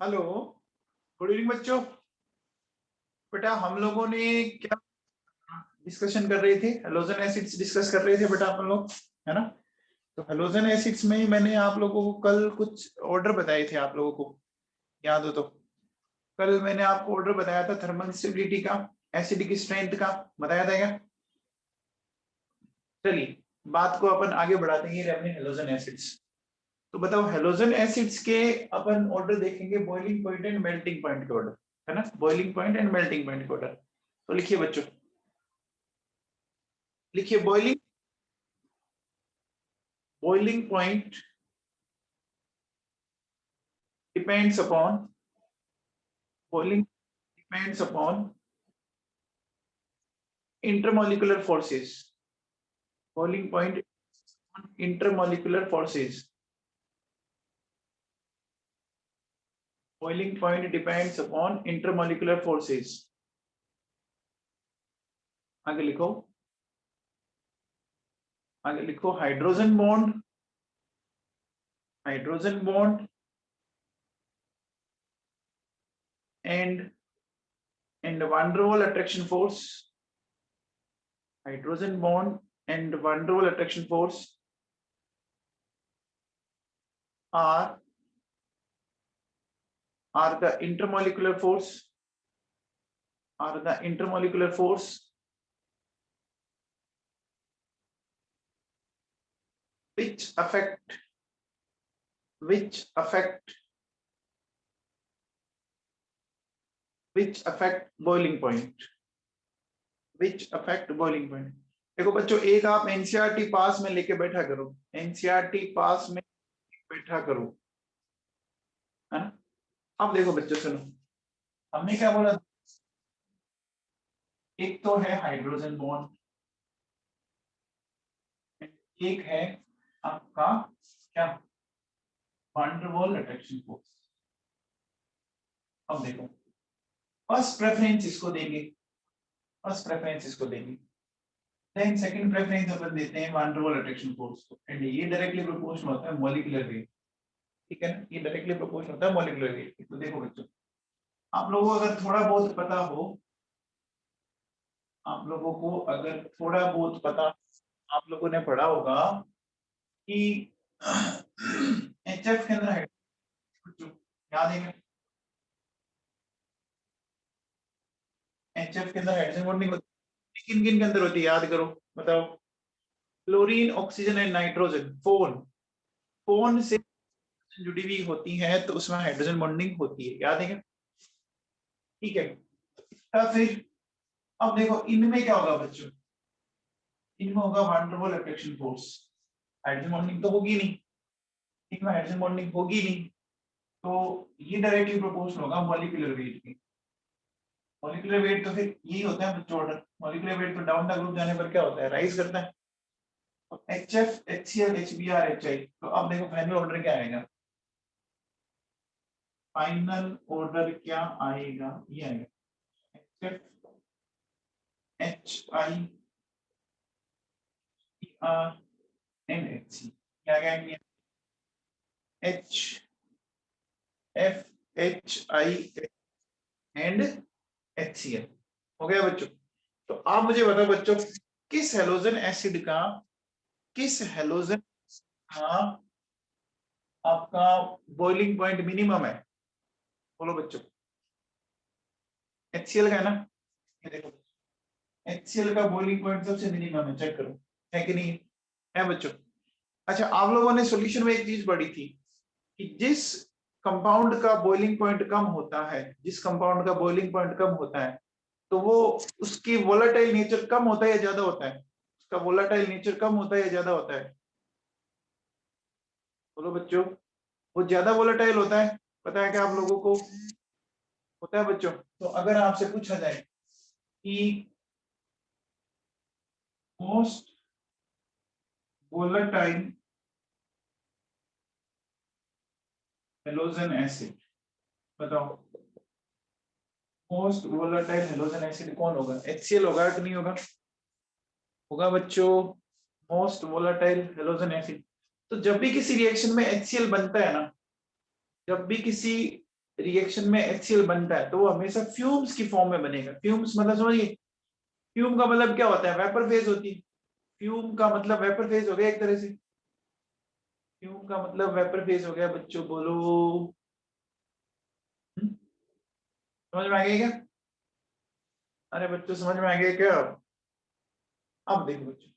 Hello. Good evening बच्चों। बेटा हम लोगों ने क्या डिस्कशन कर रहे थे? हेलोजन एसिड्स डिस्कस कर रहे थे बेटा अपन लोग, है ना? तो हेलोजन एसिड्स में ही मैंने आप लोगों को कल कुछ ऑर्डर बताए थे, आप लोगों को याद हो तो। कल मैंने आपको ऑर्डर बताया था थर्मल स्टेबिलिटी का, एसिड की स्ट्रेंथ का, बताया था क्या? चलिए बात को अपन आगे बढ़ाते हैं अपने हेलोजन एसिड्स। तो बताओ हेलोजन एसिड्स के अपन ऑर्डर देखेंगे, boiling point and melting point के ऑर्डर, है ना? Boiling point and melting point के ऑर्डर। तो लिखिए बच्चों, लिखिए boiling point depends upon boiling depends upon intermolecular forces. Boiling point on intermolecular forces. Boiling point depends upon intermolecular forces. आगे लिखो, आगे लिखो hydrogen bond and van der Waal attraction force. Hydrogen bond and van der Waal attraction force are the intermolecular force, are the intermolecular force which affect which affect which affect boiling point, which affect boiling point। देखो बच्चों, एक आप NCERT पास में लेके बैठा करो, NCERT पास में बैठा करो, है ना? अब देखो बच्चों सुनो, हमने क्या बोला? एक तो है हाइड्रोजन बॉन्ड, एक है आपका क्या, van der Waal attraction force. अब देखो, फर्स्ट प्रेफरेंस इसको देंगे, फर्स्ट प्रेफरेंस इसको देंगे, देन सेकंड प्रेफरेंस अपन देते हैं van der Waal attraction force को, एंड ये डायरेक्टली प्रोपोर्शनल होता है मॉलिक्यूलर वेट, ठीक है ना? ये डायरेक्टली प्रोपोर्शनल होता है मॉलिक्यूलर वेट। तो देखो बच्चों, आप लोगों को अगर थोड़ा बहुत पता हो, आप लोगों को अगर थोड़ा बहुत पता, आप लोगों ने पढ़ा होगा कि एचएफ के अंदर है, याद है? एचएफ के अंदर हाइड्रोजन बॉन्डिंग होती है, किन किन के अंदर होती है याद करो, बताओ। Chlorine, oxygen and nitrogen. Phone, phone से जुड़ी हुई होती है तो उसमें हाइड्रोजन बॉन्डिंग होती है, याद है क्या? ठीक है। इसका फिर अब देखो इनमें क्या होगा बच्चों, इनमें होगा van der Waal attraction force, hydrogen bonding तो होगी नहीं, इनमें हाइड्रोजन बॉन्डिंग होगी नहीं, तो ये डायरेक्टली प्रोपोर्शनल होगा मॉलिक्यूलर वेट के। मॉलिक्यूलर वेट तो फिर यही होता है बच्चों ऑर्डर, मॉलिक्यूलर वेट तो डाउन द ग्रुप जाने पर क्या होता है, राइज करता है। तो HF HCl HBr HI, तो अब देखो फाइनल ऑर्डर क्या आएगा, फाइनल ऑर्डर क्या आएगा, ये आएगा HF HI R and HC, क्या आएगा? HF HI and HCl। हो गया बच्चों? तो आप मुझे बताओ बच्चों, किस हेलोजन एसिड का, किस हेलोजन का आपका बॉइलिंग पॉइंट मिनिमम है? बोलो बच्चों। HCl का है ना? ये देखो, HCl का बॉइलिंग पॉइंट सबसे मिनिमम है, चेक करो है कि नहीं है बच्चों? अच्छा, आप लोगों ने सॉल्यूशन में एक चीज पढ़ी थी कि जिस कंपाउंड का बॉइलिंग पॉइंट कम होता है, जिस कंपाउंड का बॉइलिंग पॉइंट कम होता है, तो वो उसकी वोलेटाइल नेचर कम होता है या ज्यादा होता है? उसका वोलेटाइल नेचर कम होता है या ज्यादा होता है? बोलो बच्चों। वो ज्यादा वोलेटाइल होता है, पता है क्या आप लोगों को? होता है बच्चों। तो अगर आपसे पूछा जाए कि मोस्ट वोलेटाइल हेलोजन एसिड, बताओ मोस्ट वोलेटाइल हेलोजन एसिड कौन होगा? HCl होगा कि नहीं होगा? होगा बच्चों, मोस्ट वोलेटाइल हेलोजन एसिड। तो जब भी किसी रिएक्शन में HCl बनता है ना, जब भी किसी रिएक्शन में HCl बनता है तो वो हमेशा फ्यूम्स की फॉर्म में बनेगा। फ्यूम्स मतलब समझिए, फ्यूम का मतलब क्या होता है, वेपर फेज होती है। फ्यूम का मतलब वेपर फेज हो गया एक तरह से। फ्यूम का मतलब वेपर फेज हो गया बच्चों, बोलो। समझ में आ गया क्या? अरे बच्चों समझ में आ गया क्या? अब देखो बच्चों,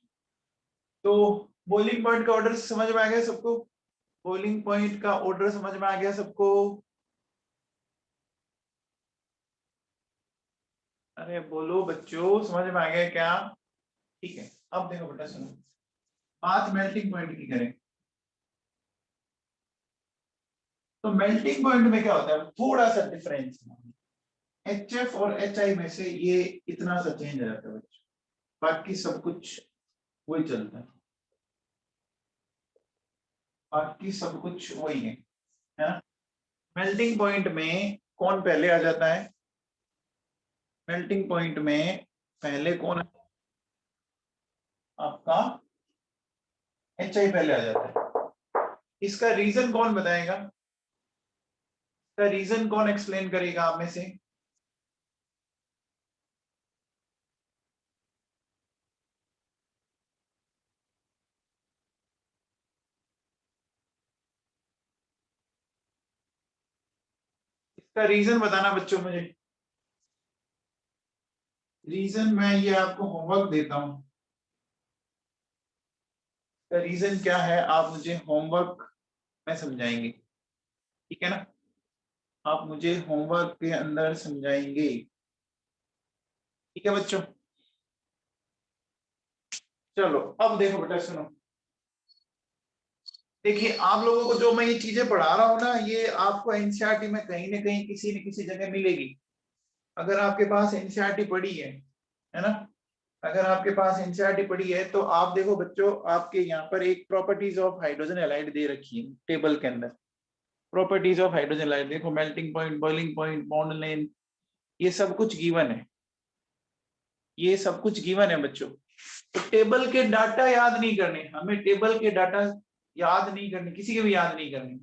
तो बॉइलिंग पॉइंट का ऑर्डर समझ में आ गया सबको? बॉइलिंग पॉइंट का ऑर्डर समझ में आ गया सबको? अरे बोलो बच्चों, समझ में आ गया क्या? ठीक है, अब देखो बेटा सुनो, बात मेल्टिंग पॉइंट की करें। तो मेल्टिंग पॉइंट में क्या होता है, थोड़ा सा डिफरेंस, HF और HI में से ये इतना सा चेंज आ जाता है बच्चों, बाकी सब कुछ वही चलता है, बाकी सब कुछ वही है ना? मेल्टिंग पॉइंट में कौन पहले आ जाता है? मेल्टिंग पॉइंट में पहले कौन? आपका HI पहले आ जाता है। इसका रीजन कौन बताएगा? इसका रीजन कौन एक्सप्लेन करेगा आप में से? इसका रीजन बताना बच्चों मुझे। रीजन मैं ये आपको होमवर्क देता हूं, इसका रीजन क्या है आप मुझे होमवर्क में समझाएंगे, ठीक है ना? आप मुझे होमवर्क के अंदर समझाएंगे, ठीक है बच्चों? चलो अब देखो बेटा सुनो, देखिए आप लोगों को जो मैं ये चीजें पढ़ा रहा हूँ ना, ये आपको एनसीईआरटी में कहीं ना कहीं किसी न किसी जगह मिलेगी। अगर आपके पास एनसीईआरटी पड़ी है ना? अगर आपके पास एनसीईआरटी पड़ी है तो आप देखो बच्चों, आपके यहाँ पर एक प्रॉपर्टीज ऑफ हाइड्रोजन एलाइड दे रखी है टेबल के अंदर। प्रॉपर्टीज ऑफ हाइड्रोजन एलाइड देखो, melting point, boiling point, bond length, ये सब कुछ गिवन है, ये सब कुछ गिवन है बच्चों। तो टेबल के डाटा याद नहीं करने, हमें टेबल के डाटा याद नहीं करने, किसी के भी याद नहीं करने।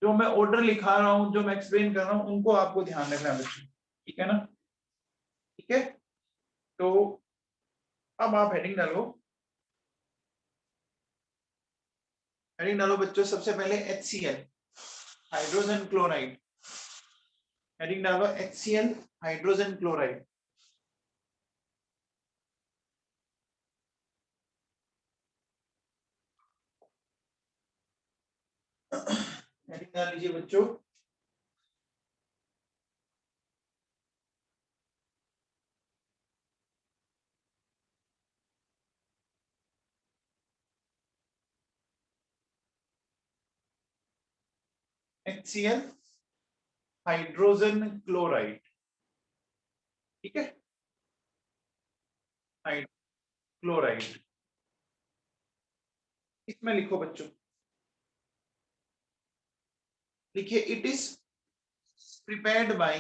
जो मैं ऑर्डर लिखा रहा हूँ, जो मैं एक्सप्लेन कर रहा हूँ, उनको आपको ध्यान रखना है बच्चों, ठीक है ना? ठीक है, तो अब आप हेडिंग डालो, हेडिंग डालो बच्चों। सबसे पहले HCl, हाइड्रोजन क्लोराइड। हेडिंग डालो HCl, हाइड्रोजन क्लोराइड। हेडिंग डाल लीजिए बच्चों। HCl, हाइड्रोजन क्लोराइड, ठीक है? क्लोराइड, इसमें लिखो बच्चों, लिखिए it is prepared by,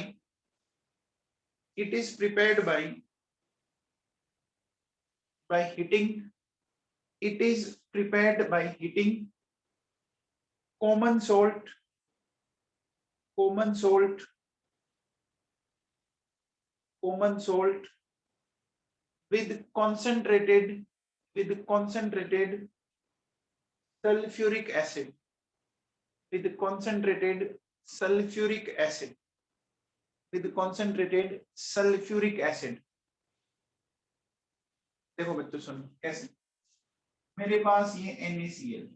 it is prepared by heating, it is prepared by heating common salt, common salt, common salt with concentrated, with concentrated sulfuric acid, with concentrated sulfuric acid, with concentrated sulfuric acid। देखो बच्चों सुनो कैसे, मेरे पास ये NaCl,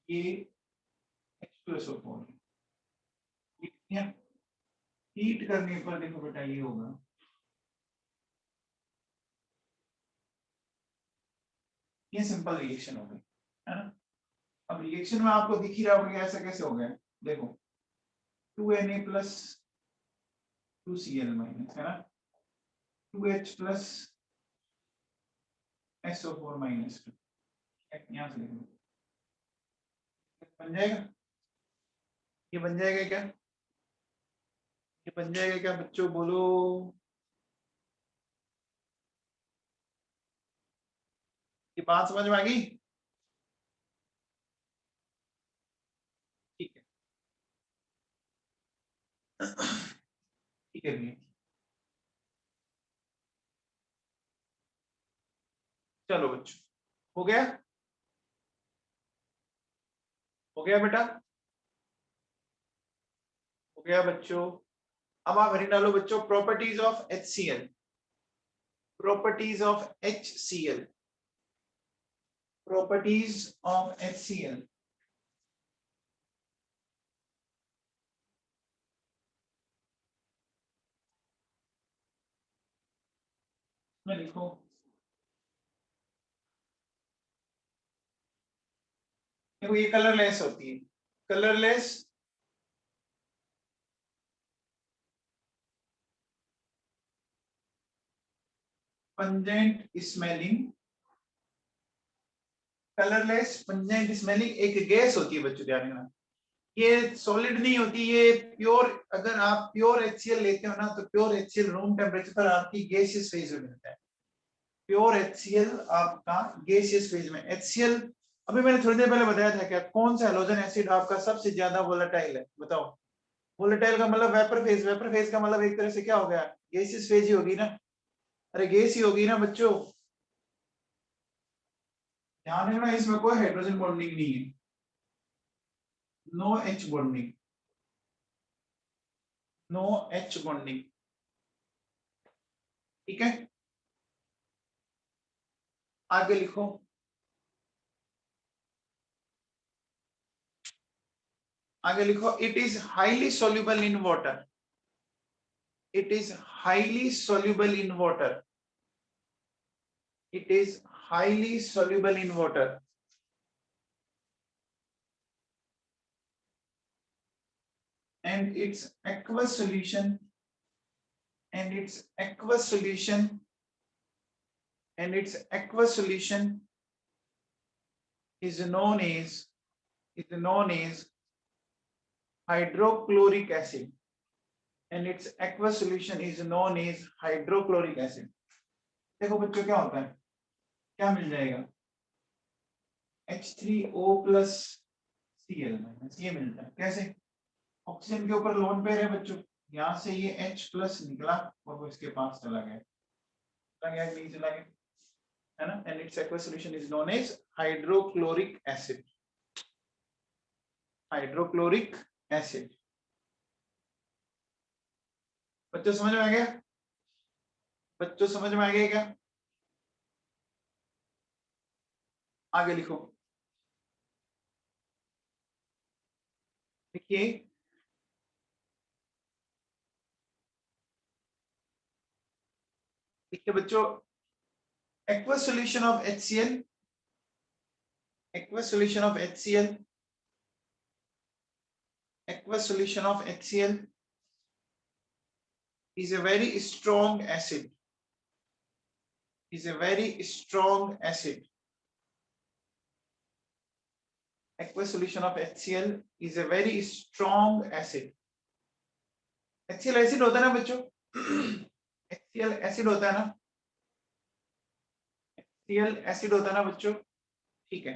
ये H2SO4, heat करने पर देखो बेटा ये होगा, ये सिंपल रिएक्शन हो गई, है ना? अब रिएक्शन में आपको दिख ही रहा होगा ऐसा कैसे हो गया, देखो 2Na प्लस 2Cl माइनस, है ना? 2H प्लस SO4 माइनस, यहाँ से देखो बन जाएगा, ये बन जाएगा क्या? ये बन जाएगा क्या बच्चों, बोलो? ये बात समझ में आ गई? ठीक है, ठीक है भैया, चलो बच्चों, हो गया, हो गया बेटा, हो गया बच्चों। अब आप भरी डालो बच्चों, properties of HCl, properties of HCl, properties of HCl। मैं लिखो, देखो ये कलरलेस होती है, colourless, pungent smelling, colourless pungent smelling एक गैस होती है बच्चों, ध्यान रखना। ये सॉलिड नहीं होती, ये प्योर, अगर आप प्योर HCl लेते हो ना, तो प्योर HCl रूम टेम्परेचर पर आपकी गैसियस फेज में मिलता है। प्योर HCl आपका गैसियस फेज में। HCl अभी मैंने थोड़ी देर पहले बताया था, क्या कौन सा हैलोजन एसिड आपका सबसे ज्यादा वोलेटाइल है, बताओ। वोलेटाइल का मतलब वेपर फेज, वेपर फेज का मतलब एक तरह से क्या हो गया, गैसियस फेज ही होगी ना, अरे गैस ही होगी ना बच्चों। ध्यान रखना, इसमें कोई हाइड्रोजन बॉन्डिंग नहीं है, no H bonding, no H bonding, ठीक है। आगे लिखो, आगे लिखो, it is highly soluble in water, it is highly soluble in water, it is highly soluble in water, and its aqueous solution, and its aqueous solution, and its aqueous solution is known as, is known as hydrochloric acid, and its aqueous solution is known as hydrochloric acid। देखो बच्चों क्या होता है, क्या मिल जाएगा, H3O plus Cl minus, ये मिलता है कैसे, ऑक्सीजन के ऊपर लोन पेयर है बच्चों, यहाँ से ये H प्लस निकला और वो इसके पास चला गया, चला गया नहीं चला गया, है ना, and its aqueous solution is known as hydrochloric acid, hydrochloric acid. बच्चों समझ में आ गया, बच्चों समझ में आ गया क्या, आगे लिखो, देखिए देखिए बच्चों, aqueous solution of HCl, aqueous solution of HCl, aqueous solution of HCl is a very strong acid, is a very strong acid, aqueous solution of HCl is a very strong acid। HCl acid होता है ना बच्चों, HCl acid होता है ना, HCl acid होता है ना बच्चों, ठीक है।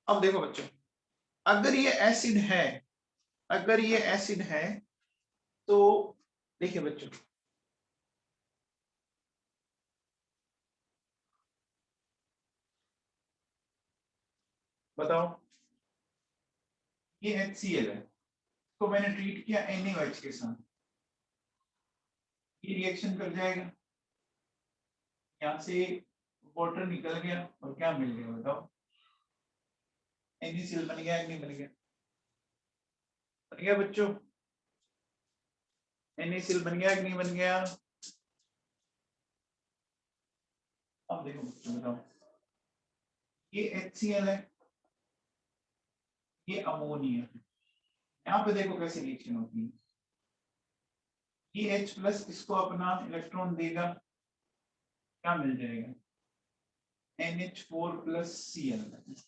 अब देखो बच्चों, अगर ये एसिड है, अगर ये एसिड है, तो देखिए बच्चों, बताओ, ये HCl है, तो मैंने ट्रीट किया NaOH के साथ, ये रिएक्शन कर जाएगा, यहाँ से वाटर निकल गया और क्या मिल गया बताओ, NaCl बन गया, नहीं बन गया, बन गया बच्चों, NaCl बन गया कि नहीं बन गया। अब देखो बच्चों बताओ, ये HCl है, ये अमोनिया है, यहाँ पे देखो कैसी रिएक्शन होती है, ये H प्लस इसको अपना इलेक्ट्रॉन देगा, क्या मिल जाएगा, NH4 प्लस Cl,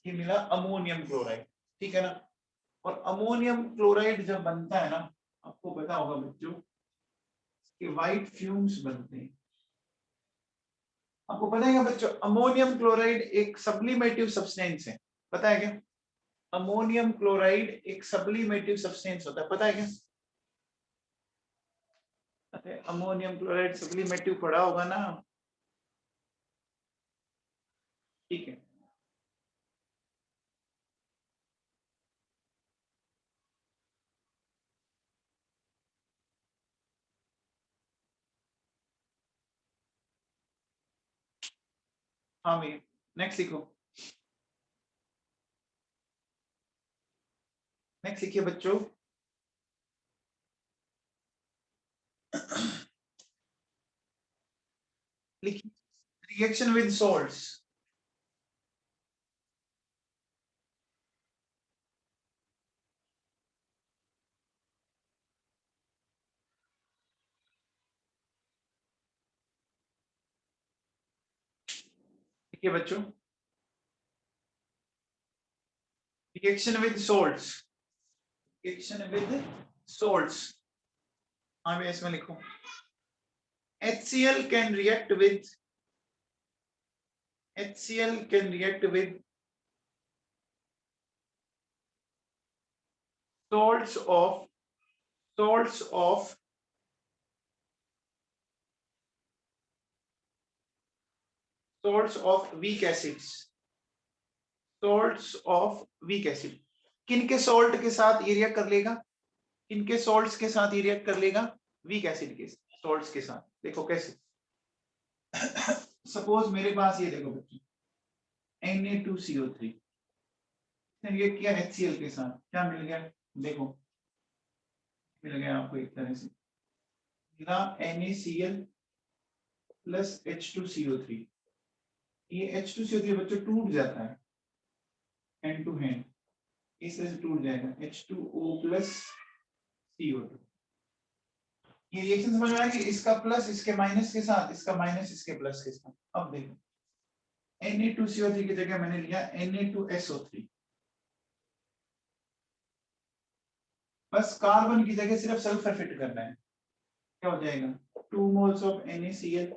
ये मिला अमोनियम क्लोराइड, ठीक है ना। और अमोनियम क्लोराइड जब बनता है ना, आपको पता होगा बच्चों कि व्हाइट फ्यूम्स बनते हैं, आपको पता है क्या बच्चों, अमोनियम क्लोराइड एक सब्लिमेटिव सब्सटेंस है, पता है क्या? अमोनियम क्लोराइड एक सब्लिमेटिव सब्सटेंस होता है, पता है क्या? अमोनियम क्लोराइड सब्लिमेटिव पढ़ा होगा ना, ठीक है। हाँ भैया, नेक्स्ट लिखो, नेक्स्ट लिखिए बच्चों। लिखिए रिएक्शन विद सॉल्ट्स। लिखिए बच्चों, reaction with salts, reaction with salts. हाँ भैया, इसमें लिखो HCl can react with, HCl can react with salts of, salts of, salts of weak acids, salts of weak acid। किन के सॉल्ट के साथ ये रिएक्ट कर लेगा? किन के सॉल्ट्स के साथ ये रिएक्ट कर लेगा? वीक एसिड के सॉल्ट्स के साथ। देखो कैसे, सपोज मेरे पास ये देखो बच्चों, Na2CO3 ये किया HCl के साथ, क्या मिल गया? देखो मिल गया आपको एक तरह से, मिला NaCl प्लस H2CO3। ये H2CO3 बच्चों टूट जाता है हैंड टू हैंड, इस तरह से टूट जाएगा H2O प्लस CO2। ये रिएक्शन समझ में आएगी, इसका प्लस इसके माइनस के साथ, इसका माइनस इसके प्लस के साथ। अब देखो Na2CO3 की जगह मैंने लिया Na2SO3, बस कार्बन की जगह सिर्फ सल्फर फिट करना है, क्या हो जाएगा? 2 moles of NaCl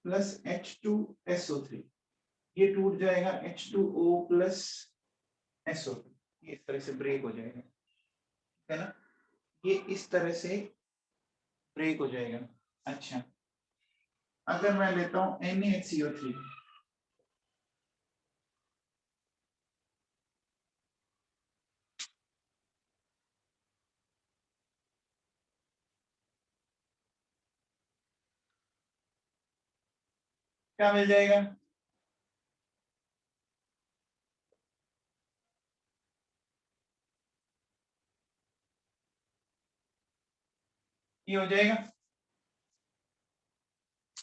plus H2SO3, ये टूट जाएगा H2O प्लस SO2, ये इस तरह से ब्रेक हो जाएगा, है ना? ये इस तरह से ब्रेक हो जाएगा। अच्छा, अगर मैं लेता हूं NaHCO3, क्या मिल जाएगा? ये हो जाएगा,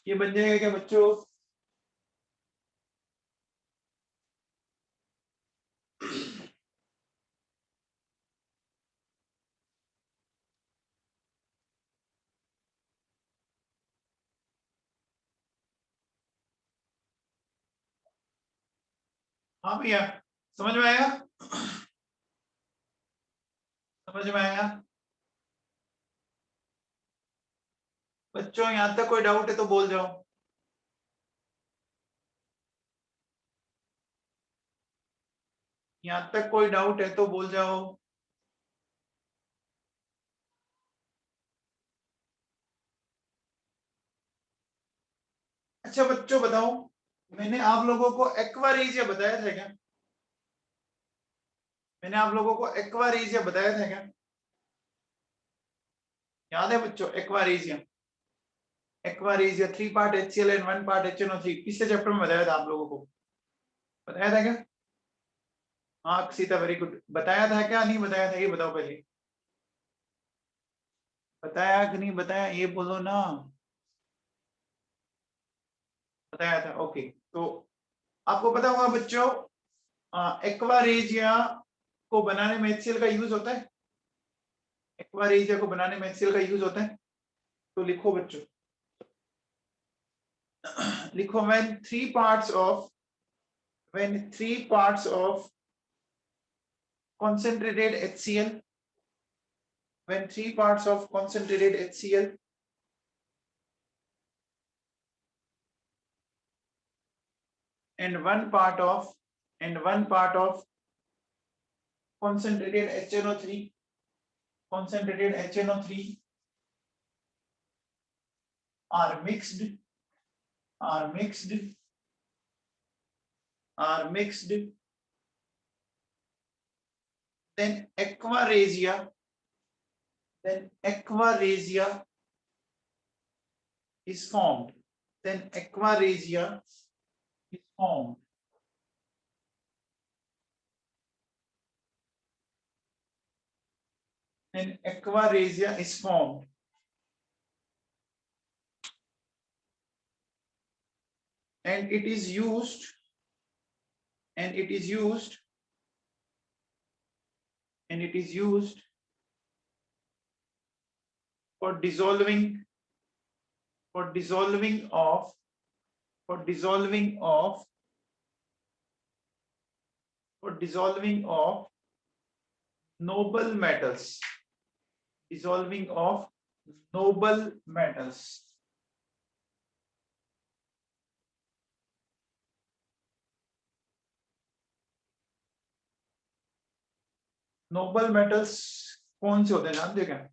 ये बन जाएगा क्या बच्चों? हाँ भैया, समझ में आया? समझ में आया बच्चों? यहां तक कोई डाउट है तो बोल जाओ, यहां तक कोई डाउट है तो बोल जाओ। अच्छा बच्चों बताओ, मैंने आप लोगों को एक्वारेजिया बताया था क्या? मैंने आप लोगों को एक्वारेजिया बताया था क्या? याद है बच्चों aqua regia? Aqua regia 3 part HCl and 1 part HNO3, पिछले चैप्टर में बताया था आप लोगों को, बताया था क्या? हाँ सीता, वेरी गुड। बताया था क्या नहीं बताया था, ये बताओ पहले, बताया कि नहीं बताया, ये बोलो ना। बताया था, ओके। तो आपको पता होगा बच्चों, एक्वारेजिया को बनाने में HCl का यूज होता है, एक्वारेजिया को बनाने में HCl का यूज होता है। तो लिखो बच्चों, लिखो when 3 parts of concentrated HCl, when 3 parts of concentrated HCl and one part of concentrated HNO3 are mixed then aqua regia is formed. And it is used for dissolving of noble metals. Noble metals कौन से होते हैं जानते हो क्या?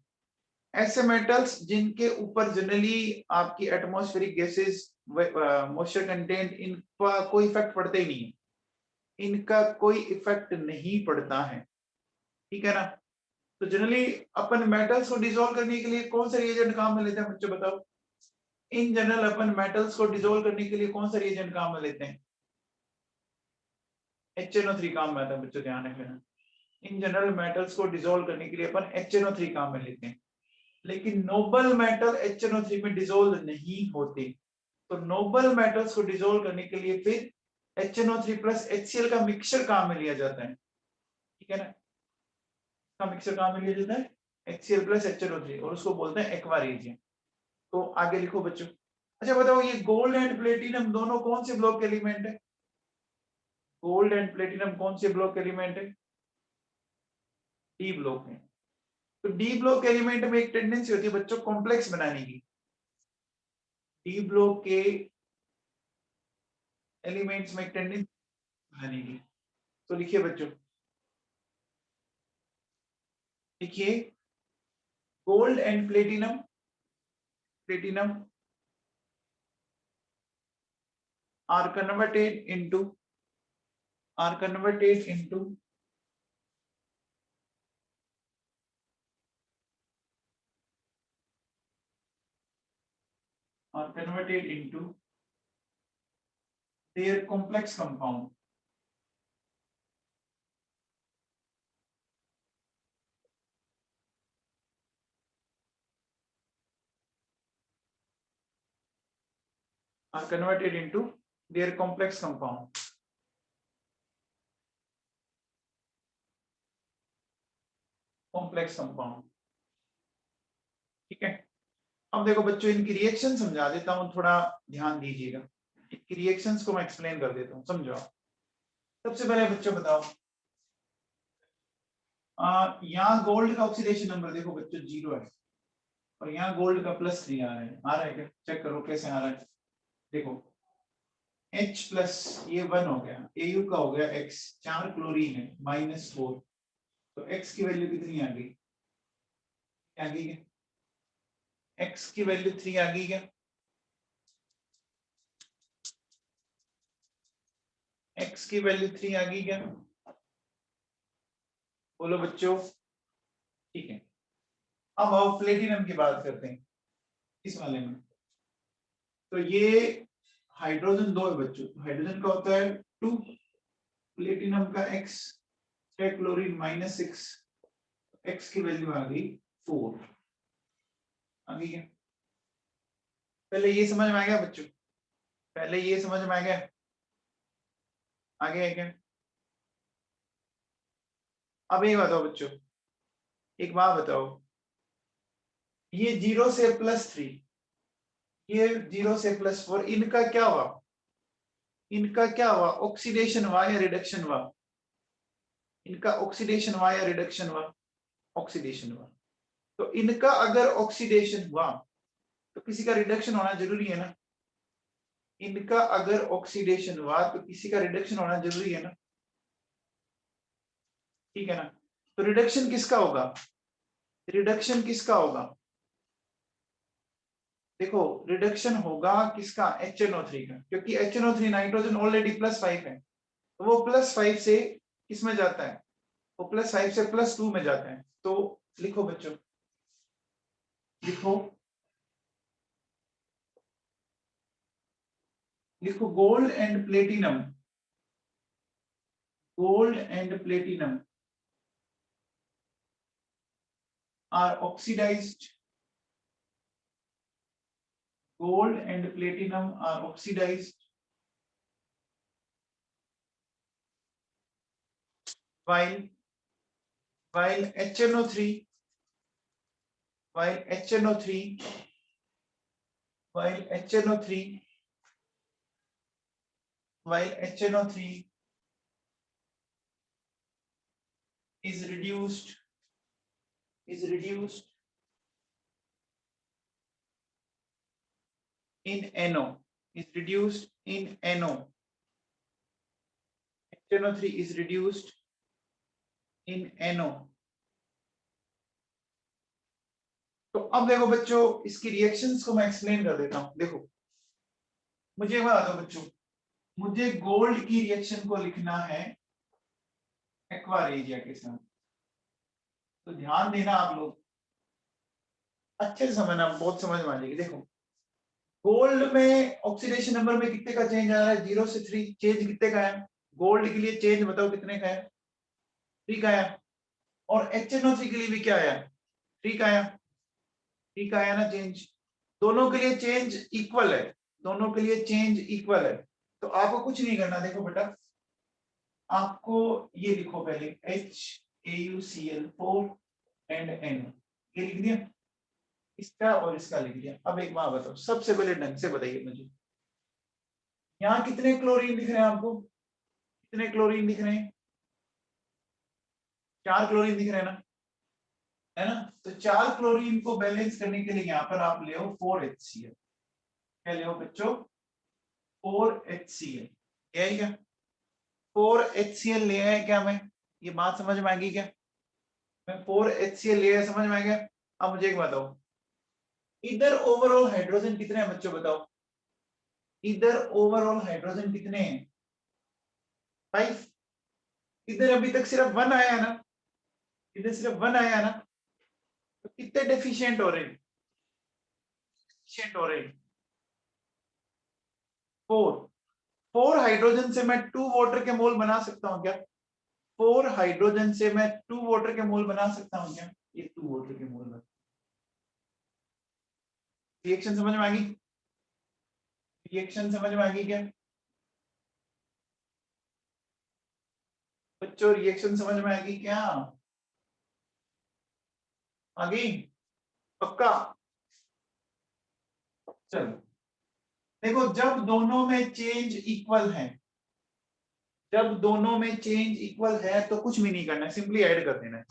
ऐसे metals जिनके ऊपर जनरली आपकी एटमॉस्फेरिक गैसेस, मॉइस्चर कंटेंट, इनका कोई इफेक्ट पड़ता ही नहीं है, इनका कोई इफेक्ट नहीं पड़ता है, ठीक है ना? तो जनरली अपन मेटल्स को डिसॉल्व करने के लिए कौन सा रिएजेंट काम में लेते हैं बच्चों बताओ? इन जनरल अपन मेटल्स को डिसॉल्व करने के लिए कौन सा रिएजेंट काम में लेते हैं? HNO3 काम में आता है बच्चों, ध्यान रखना। इन जनरल मेटल्स को डिसॉल्व करने के लिए अपन HNO3 काम में लेते हैं, लेकिन नोबल मेटल HNO3 में डिसॉल्व नहीं होते। तो नोबल मेटल्स को डिसॉल्व करने के लिए फिर HNO3 प्लस HCl का मिक्सचर काम में लिया जाता है, ठीक है ना? का मिक्सचर काम में लिया जाता है HCl प्लस HNO3 और उसको बोलते हैं एक्वा रीजियन। तो आगे लिखो बच्चों। अच्छा बताओ, ये गोल्ड एंड प्लेटिनम दोनों कौन से ब्लॉक के एलिमेंट है? गोल्ड एंड प्लेटिनम कौन से ब्लॉक के एलिमेंट है? डी ब्लॉक में। तो डी ब्लॉक एलिमेंट में एक टेंडेंसी होती है बच्चों कॉम्प्लेक्स बनाने की। डी ब्लॉक के एलिमेंट्स में एक टेंडेंसी बनाने की। तो लिखिए बच्चों, लिखिए gold and platinum are converted into their complex compound. Are converted into their complex compound. ठीक है। अब देखो बच्चों, इनकी रिएक्शन समझा देता हूँ, थोड़ा ध्यान दीजिएगा। इनकी रिएक्शंस को मैं एक्सप्लेन कर देता हूँ, समझो। सबसे पहले बच्चों बताओ, यहाँ गोल्ड का ऑक्सीडेशन नंबर देखो बच्चों 0 है और यहाँ गोल्ड का +3 आ रहा है क्या? चेक करो कैसे आ रहा है। देखो H प्लस ये 1 हो गया, Au का हो गया X, 4 क्लोरीन है -4, तो X की वैल्यू कितनी आ गई? आ गई क्या? X की वैल्यू 3 आ गई क्या? X की वैल्यू 3 आ गई क्या? बोलो बच्चों, ठीक है। अब आओ प्लेटिनम की बात करते हैं इस वाले में। तो ये हाइड्रोजन 2 है बच्चों, हाइड्रोजन का होता है 2, प्लेटिनम का X, 6 क्लोरीन -6, X की वैल्यू आ गई 4। आ गई क्या? पहले ये समझ में आ गया बच्चों? पहले ये समझ में आ गया? आगे है क्या? अब ये बताओ बच्चों, एक बात बताओ, ये 0 से +3, ये 0 से +4, इनका क्या हुआ? ऑक्सीडेशन हुआ या रिडक्शन हुआ? इनका ऑक्सीडेशन हुआ या रिडक्शन हुआ? ऑक्सीडेशन हुआ। तो इनका अगर ऑक्सीडेशन हुआ तो किसी का रिडक्शन होना जरूरी है ना? इनका अगर ऑक्सीडेशन हुआ तो किसी का रिडक्शन होना जरूरी है ना, ठीक है ना। तो रिडक्शन किसका होगा, रिडक्शन किसका होगा, देखो रिडक्शन होगा किसका, HNO3 का, क्योंकि HNO3 नाइट्रोजन ऑलरेडी +5 है, तो वो +5 से किसमें जाता है, वो +5 से +2 में जाता है। तो लिखो बच्चों, लिखो लिखो gold and platinum, gold and platinum are oxidised, gold and platinum are oxidized while HNO3 while HNO3 while HNO3 while HNO3 is reduced in NO, is reduced in NO, HNO3 is reduced in NO। तो अब देखो बच्चों, इसकी reactions को मैं explain कर देता हूं। देखो मुझे बता दो बच्चों, मुझे गोल्ड की रिएक्शन को लिखना है एक्वा रेजिया के साथ, तो ध्यान देना आप लोग, अच्छे से समझना, बहुत समझ में आ जाएगी। देखो गोल्ड में ऑक्सीडेशन नंबर में कितने का चेंज आ रहा है, 0 से 3, चेंज कितने का है, गोल्ड के लिए चेंज बताओ कितने का है, 3 का है। और HNO3 के लिए भी क्या आया, 3 का आया, 3 का आया ना चेंज। दोनों के लिए चेंज इक्वल है, दोनों के लिए चेंज इक्वल है। तो आपको कुछ नहीं करना, देखो बेटा आपको ये लिखो पहले HAuCl4 एंड N, ये लिख दिया, इसका और इसका लिख दिया। अब एक बात बताओ, सबसे पहले ढंग से बताइए मुझे, यहाँ कितने क्लोरीन दिख रहे हैं आपको, कितने क्लोरीन दिख रहे हैं, 4 क्लोरीन दिख रहे हैं ना, है ना। तो 4 क्लोरीन को बैलेंस करने के लिए यहाँ पर आप ले 4HCl, क्या ले बच्चों, 4HCl, यही क्या 4HCl ले आए क्या, मैं ये बात समझ में आ गई क्या, मैं 4HCl ले आया, समझ में आ गया। अब मुझे एक बताओ, इधर ओवरऑल हाइड्रोजन कितने हैं बच्चों बताओ, इधर ओवरऑल हाइड्रोजन कितने हैं, 5। इधर अभी तक सिर्फ 1 आया है ना, इधर सिर्फ 1 आया है ना, तो कितने डेफिशिएंट हो रहे हैं, डेफिशिएंट हो रहे हैं 4 हाइड्रोजन से मैं 2 वाटर के मोल बना सकता हूं क्या, 4 हाइड्रोजन से मैं 2 वाटर के मोल बना सकता हूं क्या, ये 2 वाटर के मोल बना। रिएक्शन समझ में आ गई, रिएक्शन समझ में आ गई क्या बच्चों, रिएक्शन समझ में आ गई क्या, आ गई पक्का। चलो देखो, जब दोनों में चेंज इक्वल है, जब दोनों में चेंज इक्वल है तो कुछ भी नहीं करना है, सिंपली ऐड कर देना है।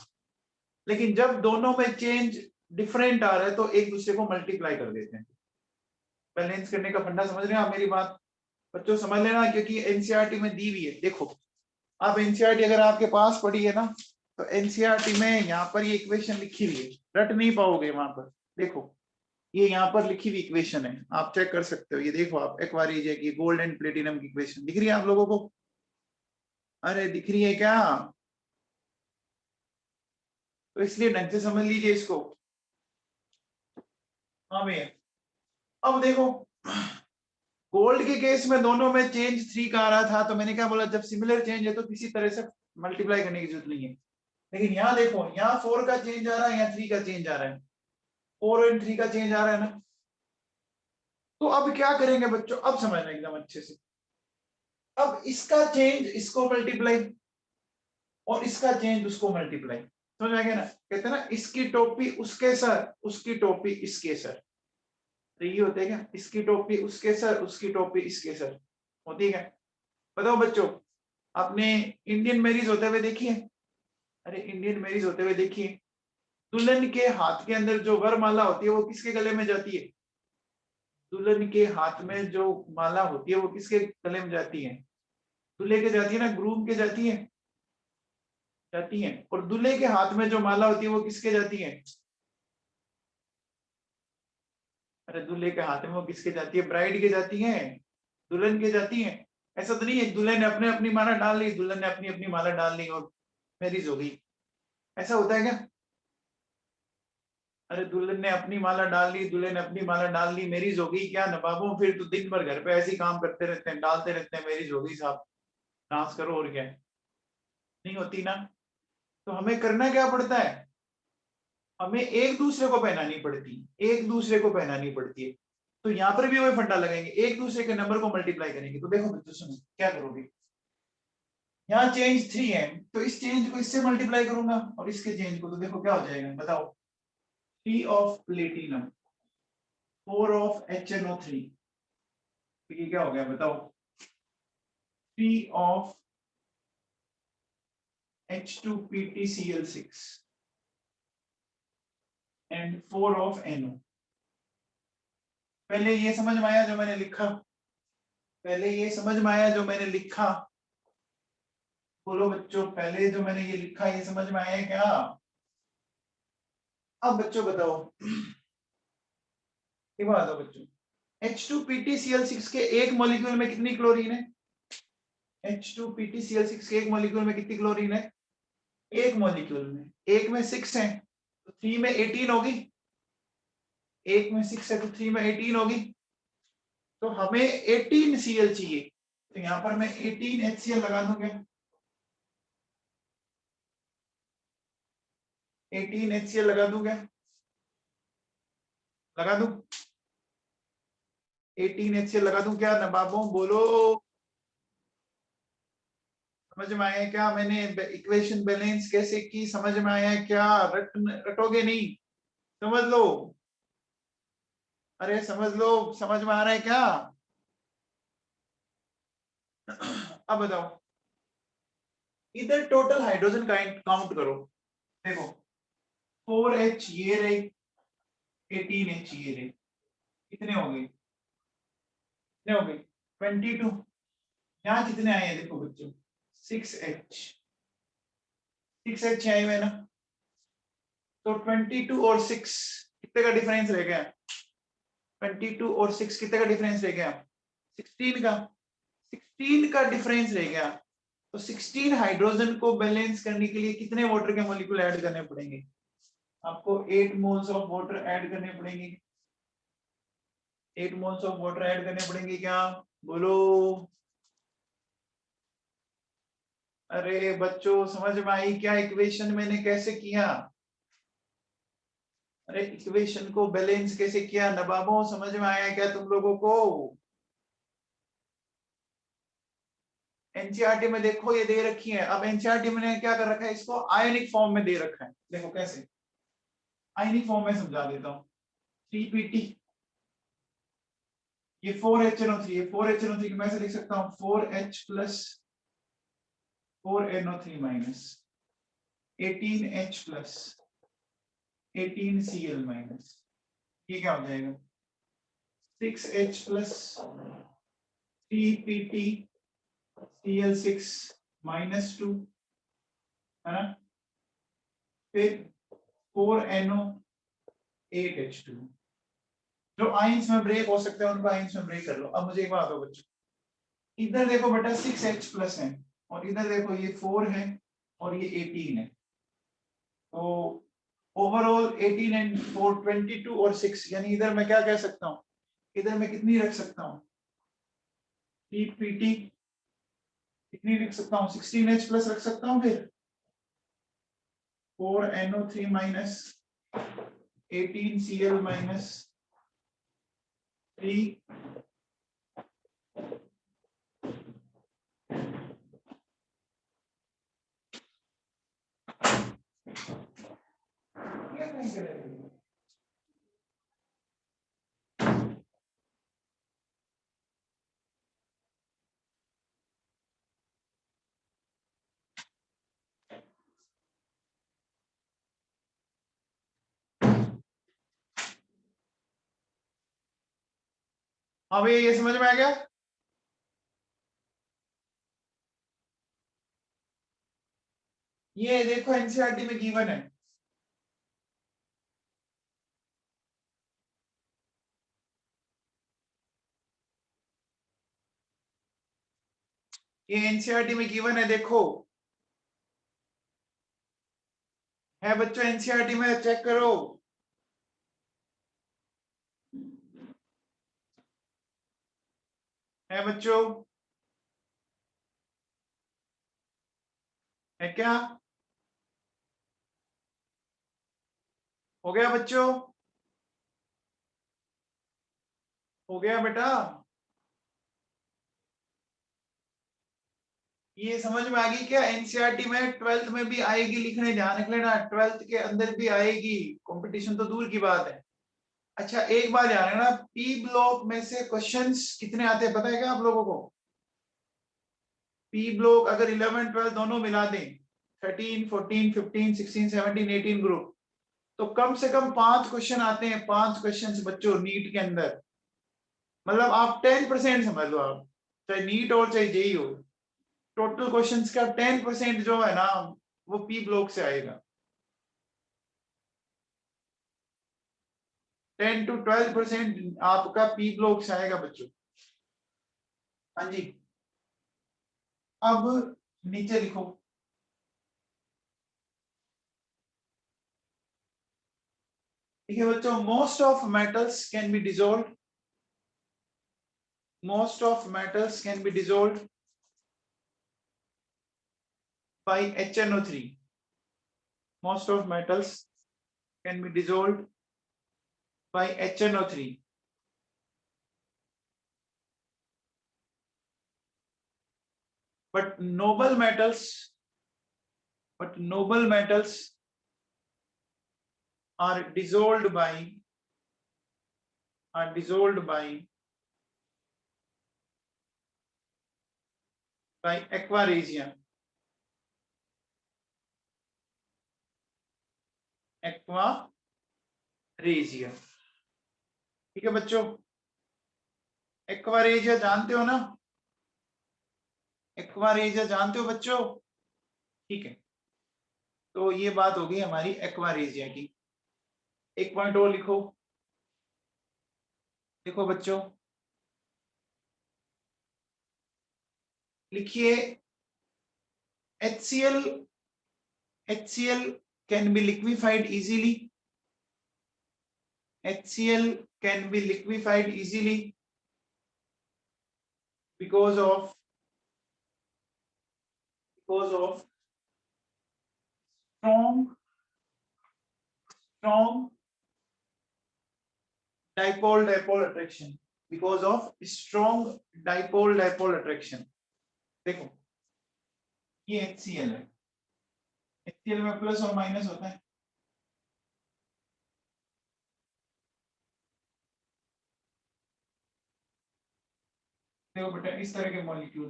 लेकिन जब दोनों में चेंज डिफरेंट आ रहा है तो एक दूसरे को मल्टीप्लाई कर देते हैं। बैलेंस करने का फंडा समझ रहे हैं आप मेरी बात बच्चों, समझ लेना, क्योंकि एनसीईआरटी में दी हुई है। देखो आप एनसीईआरटी अगर आपके पास पड़ी है ना, तो एनसीईआरटी में यहाँ पर ये इक्वेशन लिखी हुई है, रट नहीं पाओगे वहां पर। देखो ये यहाँ पर लिखी हुई इक्वेशन है, आप चेक कर सकते हो, ये देखो आप एक्वा रेजिया की गोल्ड एंड प्लेटिनम की इक्वेशन दिख रही है आप लोगों को, अरे दिख रही है क्या, तो इसलिए ढंग से समझ लीजिए इसको। हाँ भैया, अब देखो गोल्ड के केस में दोनों में चेंज 3 का आ रहा था, तो मैंने क्या बोला, जब सिमिलर चेंज है तो किसी तरह से मल्टीप्लाई करने की जरूरत नहीं है। लेकिन यहाँ देखो, यहाँ 4 का चेंज आ रहा है, यहाँ 3 का चेंज आ रहा है, 4 और 3 का चेंज आ रहा है ना। तो अब क्या करेंगे बच्चों, अब समझना एकदम अच्छे से। अब इसका चेंज इसको मल्टीप्लाई और इसका चेंज उसको मल्टीप्लाई, समझ में आ गया ना। कहते हैं ना, इसकी टोपी उसके सर, उसकी टोपी इसके सर, तो ये होते हैं क्या, इसकी टोपी उसके सर, उसकी टोपी इसके सर, होती है क्या। बताओ बच्चों, आपने इंडियन मैरिज होते हुए देखी है, अरे इंडियन मैरिज होते हुए देखिए, दुल्हन के हाथ के अंदर जो वरमाला होती है वो किसके गले में जाती है, दुल्हन के हाथ में जो माला होती है वो किसके गले में जाती है? दूल्हे के जाती है ना, ग्रूम के जाती है, जाती है। और दूल्हे के हाथ में जो माला होती है वो किसके जाती है? अरे दूल्हे के हाथ में वो किसके जाती है? ब्राइड के जाती है, दुल्हन के जाती है। ऐसा तो नहीं है दुल्हन ने अपने अपनी माला डाल ली, दुल्हन ने अपनी अपनी माला डाल ली और मैरिज हो गई, ऐसा होता है क्या? अरे दुल्हन ने अपनी माला डाल ली, दुल्हन ने अपनी माला डाल ली, मैरिज हो गई क्या नवाबों? फिर तो दिन भर घर पे ऐसे ही काम करते रहते हैं, डालते रहते हैं, मैरिज हो गई साहब, डांस करो और क्या है। नहीं होती ना। तो हमें करना क्या पड़ता है? हमें एक दूसरे को पहनानी पड़ती, एक दूसरे को पहनानी पड़ती है। तो यहाँ पर भी वही फंडा लगाएंगे, एक दूसरे के नंबर को मल्टीप्लाई करेंगे। तो देखो बच्चों सुनो क्या करोगे, यहाँ चेंज 3 है, तो इस चेंज को इससे मल्टीप्लाई करूंगा और इसके चेंज को, तो देखो क्या हो जाएगा बताओ। 3 ऑफ प्लेटिनम, 4 ऑफ HNO3, तो ये क्या हो गया बताओ? 3 of H2PtCl6 and 4 of NO। पहले ये समझ में आया जो मैंने लिखा? पहले ये समझ में आया जो मैंने लिखा? बोलो बच्चों, पहले जो मैंने ये लिखा ये समझ में आया क्या? अब बच्चों बताओ, ये बात बताओ बच्चों, H2PtCl6 के एक मॉलिक्यूल में कितनी क्लोरीन है? H2PtCl6 के एक मॉलिक्यूल में कितनी क्लोरीन है? एक मॉलिक्यूल में, एक में 6 है तो 3 में 18 होगी, एक में 6 है तो 3 में 18 होगी। तो हमें 18Cl चाहिए, तो यहाँ पर मैं 18HCl लगा दूंगा, 18HCl लगा दूंगा, लगा दूं? 18HCl लगा दूं क्या नवाबों? बोलो, समझ में आया क्या? मैंने इक्वेशन बैलेंस कैसे की समझ में आया क्या? रटोगे नहीं? समझ लो, अरे समझ लो, समझ में आ रहा है क्या? अब बताओ, इधर टोटल हाइड्रोजन काउंट करो। देखो 4H ये रहे, 18H ये रहे, कितने हो गए? कितने हो गए? 22। यहाँ कितने आए हैं देखो बच्चों? 6H, 6H आए हुए ना। तो 22 और 6 कितने का डिफरेंस रह गया? 22 और 6 कितने का डिफरेंस रह गया? 16 का, 16 का डिफरेंस रह गया। तो 16 हाइड्रोजन को बैलेंस करने के लिए कितने वाटर के मॉलिक्यूल ऐड करने पड़ेंगे? आपको 8 मोल्स ऑफ वाटर ऐड करने पड़ेंगे, 8 मोल्स ऑफ वाटर ऐड करने पड़ेंगे क्या? बोलो। अरे बच्चों समझ में आई क्या इक्वेशन मैंने कैसे किया? अरे इक्वेशन को बैलेंस कैसे किया नवाबों, समझ में आया क्या तुम लोगों को? एनसीईआरटी में देखो ये दे रखी है। अब एनसीईआरटी में क्या कर रखा है, इसको आयनिक फॉर्म में दे रखा है। देखो कैसे, आयनिक फॉर्म में समझा देता हूँ। 3Pt, ये 4HNO3 है, 4HNO3 को मैं ऐसे लिख सकता हूँ 4H plus 4NO3 minus 18H plus 18Cl minus, ये क्या हो जाएगा? 6H plus 3Pt Cl6 minus 2, है ना? फिर 4NO 8H2। जो आइंस में ब्रेक हो सकते हैं उनको आइंस में ब्रेक कर लो। अब मुझे एक बात हो बच्चों, इधर देखो बेटा 6H प्लस है और इधर देखो ये 4 है और ये 18 है। तो ओवरऑल 18 एंड 4 22 और 6, यानी इधर मैं क्या कह सकता हूँ, इधर मैं कितनी रख सकता हूँ? TPT कितनी लिख सकता हूँ? 16H प्लस रख सकता हूँ, फिर 4NO3 माइनस 18Cl माइनस 3, क्या करेंगे? हाँ भैया, ये समझ में आ गया। ये देखो एनसीईआरटी में गिवन है। ये एनसीईआरटी में गिवन है, देखो। है बच्चों, एनसीईआरटी में चेक करो। है बच्चों, है क्या? हो गया बच्चों? हो गया बेटा? ये समझ में आ गई क्या? एनसीईआरटी में ट्वेल्थ में भी आएगी लिखने, ध्यान रख लेना, ट्वेल्थ के अंदर भी आएगी। कंपटीशन तो दूर की बात है। अच्छा, एक बात ध्यान रखना, पी ब्लॉक में से क्वेश्चंस कितने आते हैं पता है क्या आप लोगों को? पी ब्लॉक अगर 11 12 दोनों मिला दें, 13 14 15 16 17 18 ग्रुप, तो कम से कम 5 क्वेश्चन आते हैं, 5 क्वेश्चन बच्चों नीट के अंदर। मतलब आप 10% समझ लो, आप चाहे नीट हो चाहे जेई हो, टोटल क्वेश्चंस का 10% जो है ना, वो पी ब्लॉक से आएगा। 10 to 12% आपका पी ब्लॉक से आएगा बच्चों। हाँ जी। अब नीचे लिखो। ठीक है बच्चों, most of metals can be dissolve, most of metals can be dissolved by HNO3. Most of metals can be dissolved by HNO3. But noble metals are dissolved by aqua regia. Aqua regia। ठीक है बच्चों, aqua regia जानते हो ना? Aqua regia जानते हो बच्चों? ठीक है, तो ये बात हो गई हमारी एक्वा रेजिया की। एक पॉइंट और लिखो। देखो बच्चों, लिखिए HCl can be liquefied easily. HCl can be liquefied easily because of strong dipole attraction. Because of strong dipole attraction। देखो, ये HCl है, HCl में प्लस और माइनस होता है। देखो बेटा, इस तरह के मॉलिक्यूल,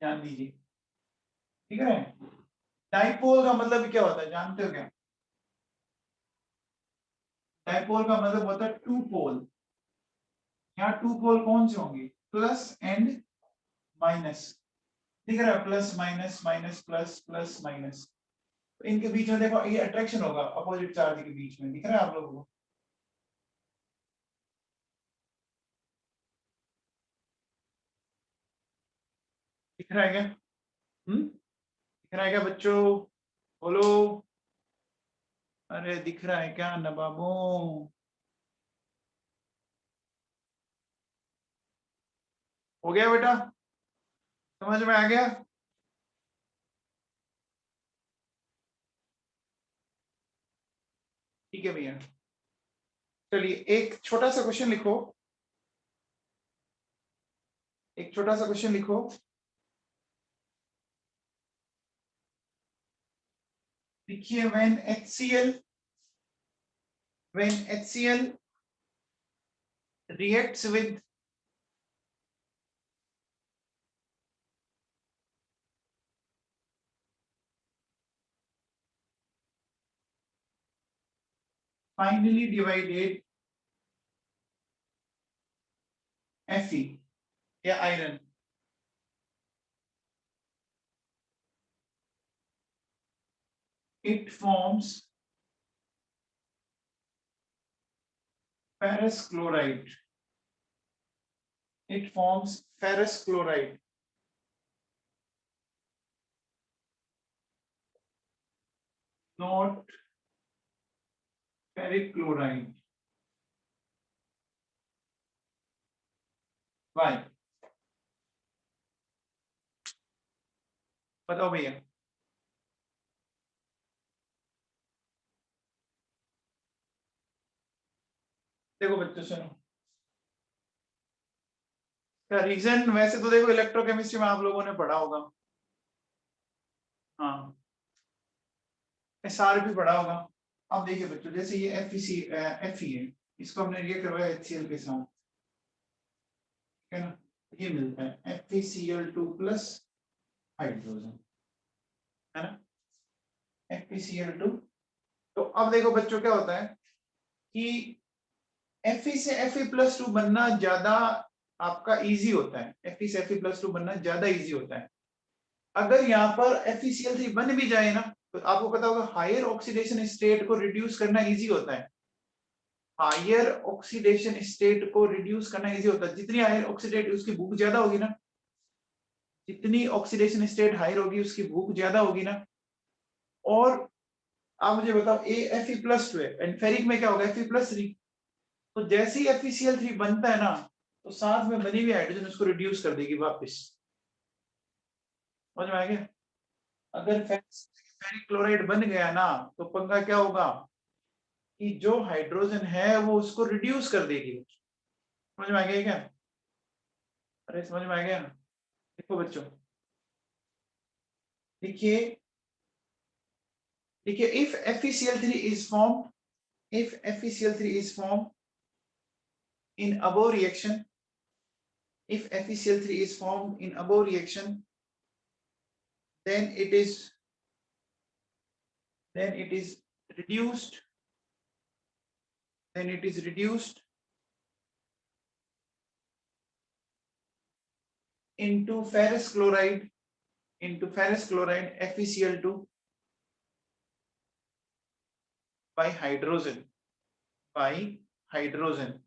ध्यान दीजिए। ठीक है, डाइपोल का मतलब क्या होता है जानते हो क्या? डाइपोल का मतलब होता है टू पोल। यहाँ टू पोल कौन से होंगे? Plus and minus. दिख रहा है? Plus minus minus plus plus minus. तो इनके बीच में देखो, ये अट्रैक्शन होगा अपोजिट चार्ज के बीच में, दिख रहा है आप लोगों को? दिख रहा है क्या? दिख रहा है क्या बच्चों? बोलो। अरे दिख रहा है क्या नबाबो? हो गया बेटा? समझ में आ गया? ठीक है भैया, चलिए एक छोटा सा क्वेश्चन लिखो। एक छोटा सा क्वेश्चन लिखो। देखिए, when HCl reacts with finally divided Fe या iron, it forms ferrous chloride. It forms ferrous chloride. Not ferric chloride. Why? बताओ भैया। देखो बच्चों सुनो, रीजन वैसे तो देखो इलेक्ट्रोकेमिस्ट्री में आप लोगों ने पढ़ा होगा, हाँ एसआर भी पढ़ा होगा। अब देखिए बच्चों, जैसे ये Fe है, इसको हमने रिएक्ट करवाया HCl के साथ, है ना, ये मिलता है FeCl2 प्लस हाइड्रोजन, है ना, FeCl2। तो अब देखो बच्चों क्या होता है कि Fe से Fe+2 बनना ज्यादा आपका इजी होता है, Fe से Fe+2 बनना ज्यादा इजी होता है। अगर यहाँ पर FeCl3 बन भी जाए ना, तो आपको पता होगा हायर ऑक्सीडेशन स्टेट को रिड्यूस करना इजी होता है। हायर ऑक्सीडेशन स्टेट को रिड्यूस करना इजी होता है, जितनी हायर ऑक्सीडेट उसकी भूख ज्यादा होगी ना, जितनी ऑक्सीडेशन स्टेट हायर होगी उसकी भूख ज्यादा होगी ना। और आप मुझे बताओ Fe+2 है एंड फेरिक में क्या होगा Fe+3, तो जैसे ही FeCl3 बनता है ना, तो साथ में बनी हुई हाइड्रोजन उसको रिड्यूस कर देगी वापस। समझ में आ गया? अगर फेरिक क्लोराइड बन गया ना, तो पंगा क्या होगा कि जो हाइड्रोजन है वो उसको रिड्यूस कर देगी। समझ में आ गया क्या? अरे समझ में आ गया? देखो बच्चों, देखिए देखिए, if FeCl3 is formed, if FeCl3 is formed in above reaction, if FeCl3 is formed in above reaction, then it is reduced, then it is reduced into ferrous chloride, FeCl2 by hydrogen, by hydrogen,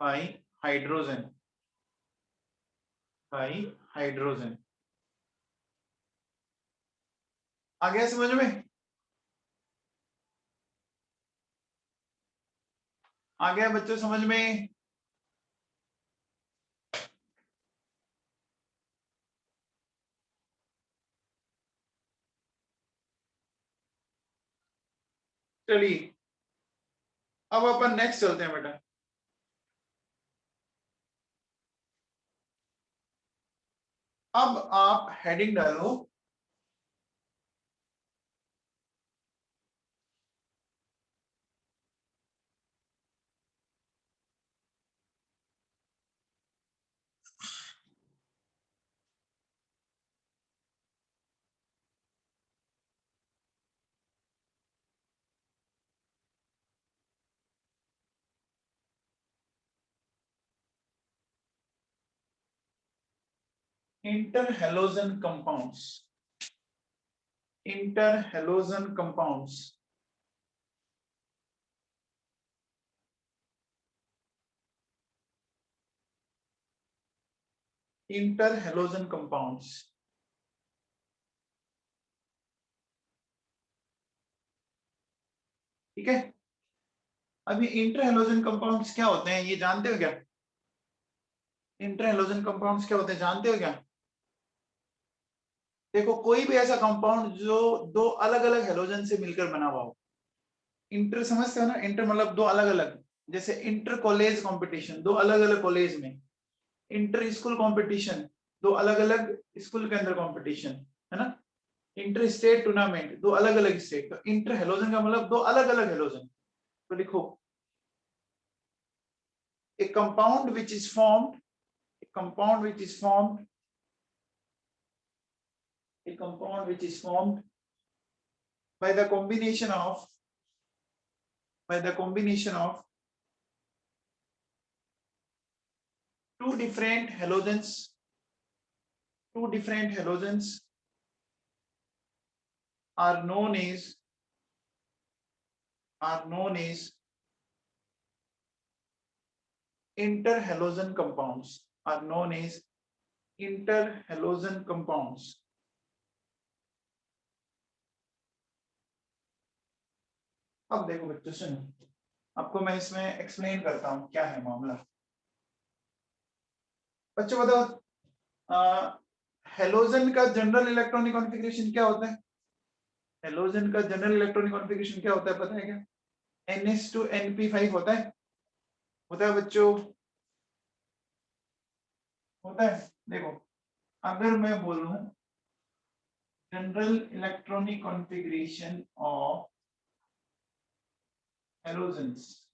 by hydrogen, by hydrogen। आ गया समझ में? आ गया बच्चों समझ में? चलिए अब अपन next चलते हैं बेटा। अब आप हेडिंग डालो, interhalogen compounds, interhalogen compounds। Interhalogen compounds, ठीक है। अब ये इंटरहेलोजन कंपाउंड्स क्या होते हैं ये जानते हो क्या? इंटरहेलोजन कंपाउंड्स क्या होते हैं जानते हो क्या? देखो कोई भी ऐसा कंपाउंड जो दो अलग अलग हेलोजन से मिलकर बना हुआ हो, इंटर समझते हो ना, इंटर मतलब दो अलग अलग, जैसे इंटर कॉलेज कंपटीशन दो अलग अलग कॉलेज में, इंटर स्कूल कंपटीशन दो अलग अलग स्कूल के अंदर कंपटीशन, है ना, इंटर स्टेट टूर्नामेंट दो अलग अलग स्टेट। तो इंटर हेलोजन का मतलब दो अलग अलग हेलोजन। तो लिखो a compound which is formed, a compound which is formed, a compound which is formed by the combination of by the combination of two different halogens are known as interhalogen compounds. अब देखो बच्चों सुनो, आपको मैं इसमें explain करता हूं क्या है मामला। बच्चों बताओ, हेलोजन का जनरल इलेक्ट्रॉनिक कॉन्फ़िगरेशन क्या होता है? हेलोजन का जनरल इलेक्ट्रॉनिक कॉन्फ़िगरेशन क्या होता है पता है क्या? NH2NP5 होता है बच्चों, होता है। देखो अगर मैं बोलूं general electronic configuration of halogens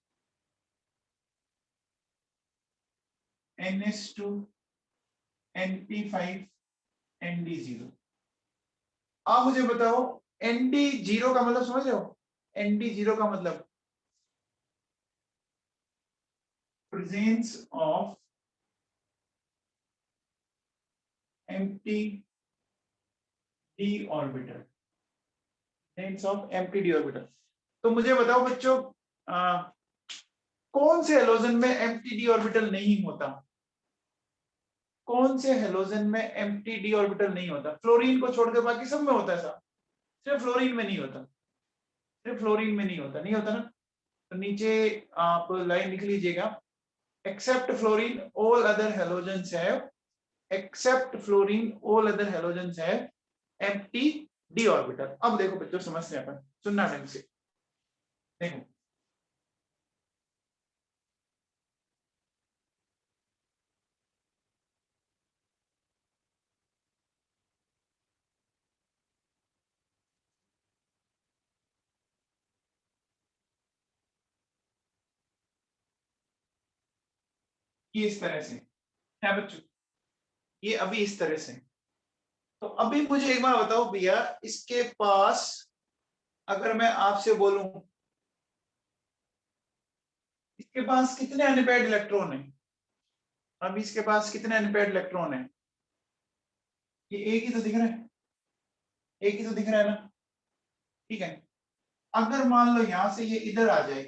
NH2NP5 ND0, आप मुझे बताओ ND0 का मतलब समझ रहे हो? ND0 का मतलब presence of empty d orbital, तो मुझे बताओ बच्चों कौन से हेलोजन में empty d ऑर्बिटल नहीं होता? कौन से हेलोजन में empty d ऑर्बिटल नहीं होता? फ्लोरीन को छोड़कर बाकी सब में होता है साहब, सिर्फ फ्लोरीन में नहीं होता, नहीं होता ना। तो नीचे आप लाइन लिख लीजिएगा, except fluorine all other halogens have empty d orbital. अब देखो बच्चों समझते हैं अपन, सुनना ढंग से देखो। ये इस तरह से है बच्चों, ये अभी इस तरह से। तो अभी मुझे एक बार बताओ भैया, इसके पास अगर मैं आपसे बोलूं इसके पास कितने अनपेयर्ड इलेक्ट्रॉन है? अभी इसके पास कितने अनपेयर्ड इलेक्ट्रॉन है? ये एक ही तो दिख रहा है, ना? ठीक है, अगर मान लो यहां से ये इधर आ जाए,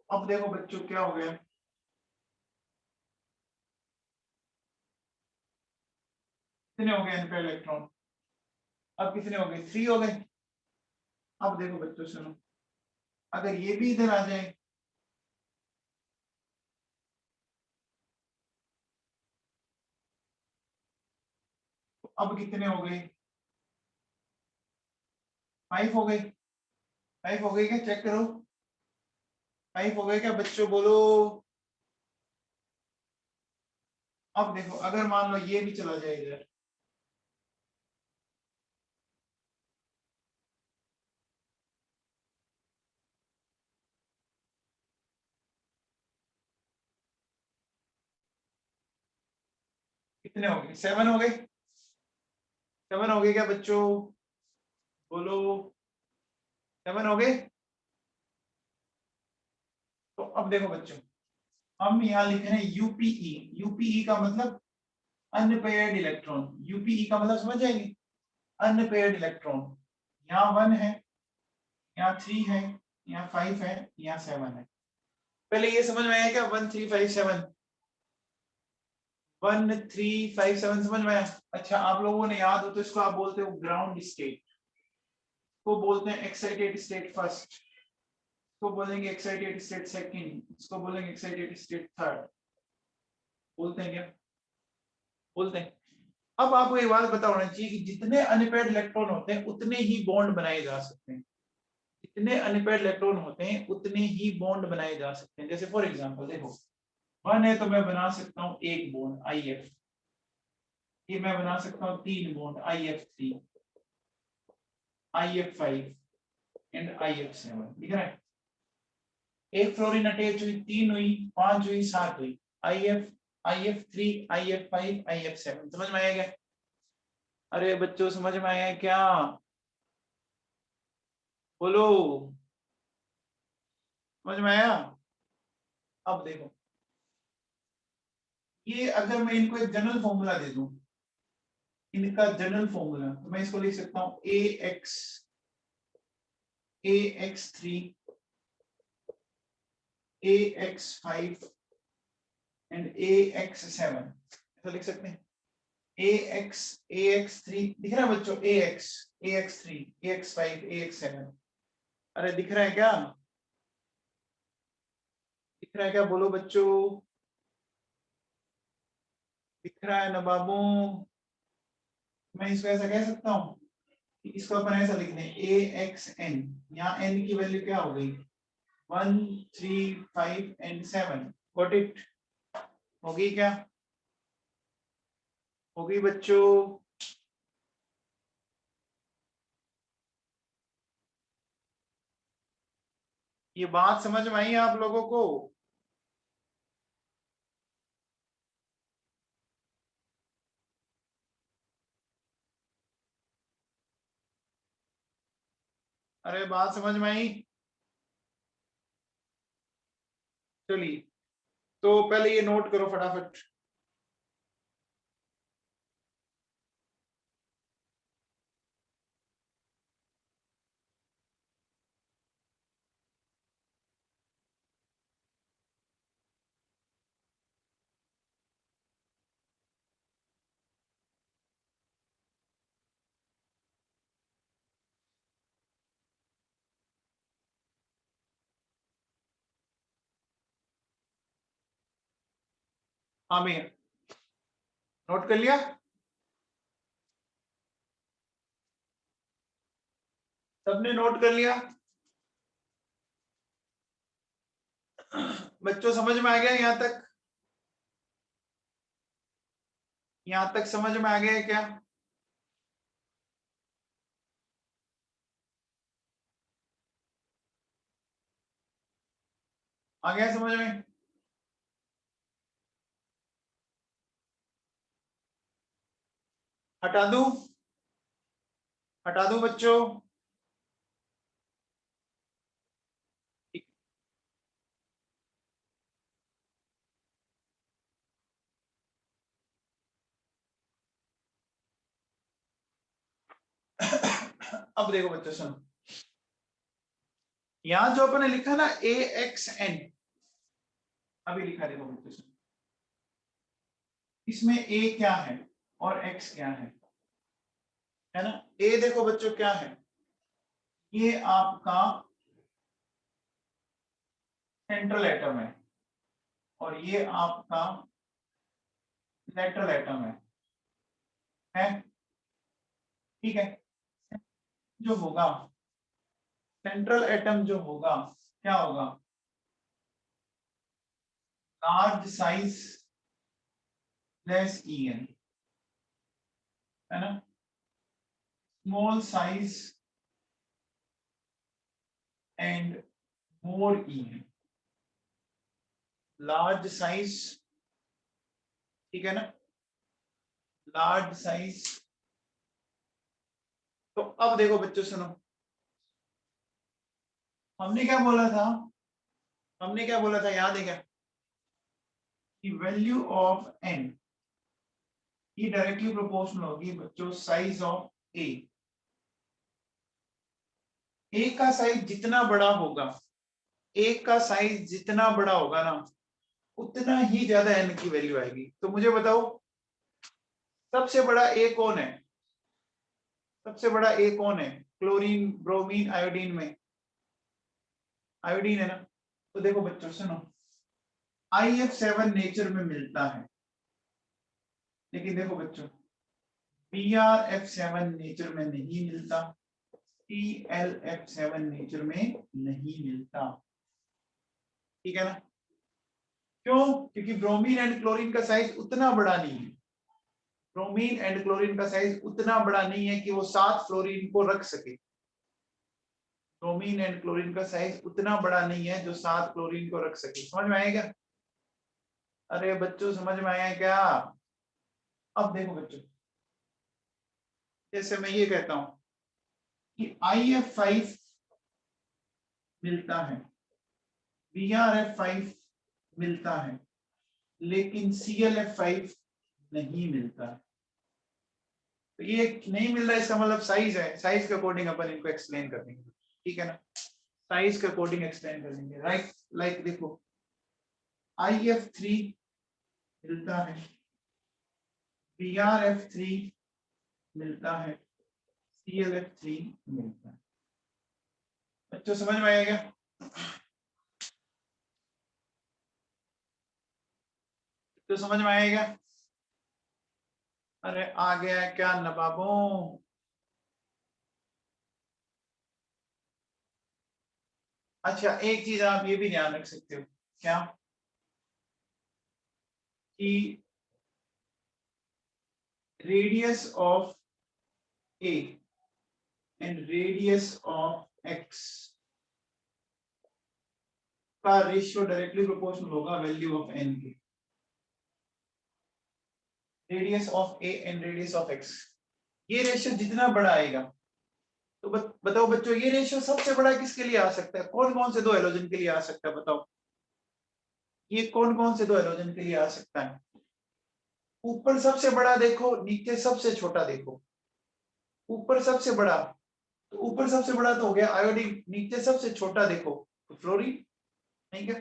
अब देखो बच्चों क्या हो गया, कितने हो गए अनपेयर्ड इलेक्ट्रॉन? अब कितने हो गए? 3 हो गए। अब देखो बच्चों सुनो, अगर ये भी इधर आ जाए, तो अब कितने हो गए? 5 हो गए। 5 हो गए क्या? चेक करो, 5 हो गए क्या बच्चों, बोलो। अब देखो अगर मान लो ये भी चला जाए इधर, कितने हो गए? 7 हो गए। 7 हो गए क्या बच्चों, बोलो। 7 हो गए। तो अब देखो बच्चों, हम यहाँ लिख रहे हैं यूपीई। यूपीई का मतलब अनपेयर्ड इलेक्ट्रॉन। यूपीई का मतलब समझ जाएंगे, अनपेयर्ड इलेक्ट्रॉन। यहाँ 1 है, यहाँ 3 है, यहाँ 5 है, यहाँ 7 है। पहले ये समझ में आया क्या? 1 3 5 7, 1 3 5 7 समझ में आया? अच्छा, आप लोगों ने याद हो तो इसको आप बोलते हो ग्राउंड स्टेट, को बोलते हैं एक्साइटेड स्टेट फर्स्ट, इसको बोलेंगे एक्साइटेड स्टेट सेकंड, इसको बोलेंगे एक्साइटेड स्टेट थर्ड। बोलते हैं क्या? बोलते हैं। अब आपको एक बात पता होना चाहिए कि जितने अनपेयर्ड इलेक्ट्रॉन होते हैं उतने ही बॉन्ड बनाए जा सकते हैं। जितने अनपेयर्ड इलेक्ट्रॉन होते हैं उतने ही बॉन्ड बनाए जा सकते हैं। जैसे फॉर एग्जांपल देखो, 1 है तो मैं बना सकता हूँ एक बॉन्ड IF, ये मैं बना सकता हूँ 3 bond IF3, IF5 and IF7। दिख रहा है? एक फ्लोरीन अटैच हुई, 3 हुई, 5 हुई, 7 हुई, IF, IF3, IF5, IF7। समझ में आया क्या? अरे बच्चों समझ में आया क्या? बोलो, समझ में आया? अब देखो, ये अगर मैं इनको एक जनरल फॉर्मूला दे दूं, इनका जनरल फॉर्मूला, तो मैं इसको लिख सकता हूं ax3 ax5 एंड ax7, ऐसा लिख सकते हैं। ax3 दिख रहा है बच्चों, ax3 ax5 ax7, अरे दिख रहा है क्या? दिख रहा है क्या? बोलो बच्चों, दिख रहा है ना बाबू? मैं इसको ऐसा कह सकता हूँ कि इसको अपन ऐसा लिख दें ax n, यहाँ n की वैल्यू क्या हो गई? 1 3 5 एंड 7। Got it? होगी क्या? होगी बच्चों? ये बात समझ में आई आप लोगों को? अरे बात समझ में आई? चलिए, तो पहले ये नोट करो फटाफट। हाँ भैया, नोट कर लिया? सबने नोट कर लिया? बच्चों समझ में आ गया यहाँ तक? यहाँ तक समझ में आ गया है क्या? आ गया समझ में? हटा दूं? हटा दूं बच्चों? अब देखो बच्चों सुनो, यहाँ जो अपने लिखा ना ax n, अभी लिखा देखो बच्चों सुनो, इसमें a क्या है और x क्या है ना? a देखो बच्चों क्या है, ये आपका सेंट्रल एटम है और ये आपका लेटरल एटम है? ठीक है। जो होगा, सेंट्रल एटम जो होगा, क्या होगा? लार्ज साइज लेस en, है ना? Small size and more en, large size, ठीक है ना? Large size. तो अब देखो बच्चों सुनो, हमने क्या बोला था? हमने क्या बोला था, याद है क्या? कि वैल्यू ऑफ n ये डायरेक्टली प्रोपोर्शनल होगी बच्चों साइज ऑफ a। a का साइज जितना बड़ा होगा, a का साइज जितना बड़ा होगा ना, उतना ही ज्यादा n की वैल्यू आएगी। तो मुझे बताओ, सबसे बड़ा a कौन है? सबसे बड़ा a कौन है? क्लोरीन, ब्रोमीन, आयोडीन में? आयोडीन है ना? तो देखो बच्चों सुनो, IF7 नेचर में मिलता है, लेकिन देखो बच्चों BRF7 नेचर में नहीं मिलता, TLF7 नेचर में नहीं मिलता, ठीक है ना? क्यों? क्योंकि ब्रोमीन एंड क्लोरीन का साइज उतना बड़ा नहीं है। ब्रोमीन एंड क्लोरीन का साइज उतना बड़ा नहीं है कि वो 7 फ्लोरीन को रख सके। ब्रोमीन एंड क्लोरीन का साइज उतना बड़ा नहीं है जो 7 क्लोरीन को रख सके। समझ में आएगा? अरे बच्चों समझ में आया क्या? अब देखो बच्चों, जैसे मैं ये कहता हूं कि IF5 मिलता है, BRF5 मिलता है, लेकिन CLF5 नहीं मिलता है। तो ये नहीं मिल रहा है, इसका मतलब साइज है, साइज के अकॉर्डिंग अपन इनको एक्सप्लेन कर देंगे, ठीक है ना, साइज के अकॉर्डिंग एक्सप्लेन कर देंगे, राइट। लाइक देखो IF3 मिलता है, BRF3 मिलता है, CLF3 मिलता है। बच्चों समझ में आएगा? तो समझ में आएगा? अरे आ गया क्या नवाबों? अच्छा एक चीज आप ये भी ध्यान रख सकते हो, क्या कि radius of A and radius of X का रेशियो डायरेक्टली प्रोपोर्शनल होगा वैल्यू ऑफ n के। Radius of A and radius of X, ये रेशियो जितना बड़ा आएगा, तो बताओ बच्चों ये रेशियो सबसे बड़ा किसके लिए आ सकता है? कौन कौन से दो हेलोजन के लिए आ सकता है बताओ? ये कौन कौन से दो हेलोजन के लिए आ सकता है? ऊपर सबसे बड़ा देखो, नीचे सबसे छोटा देखो। ऊपर सबसे बड़ा, तो ऊपर सबसे बड़ा तो हो गया आयोडीन, नीचे सबसे छोटा देखो तो फ्लोरीन, नहीं क्या?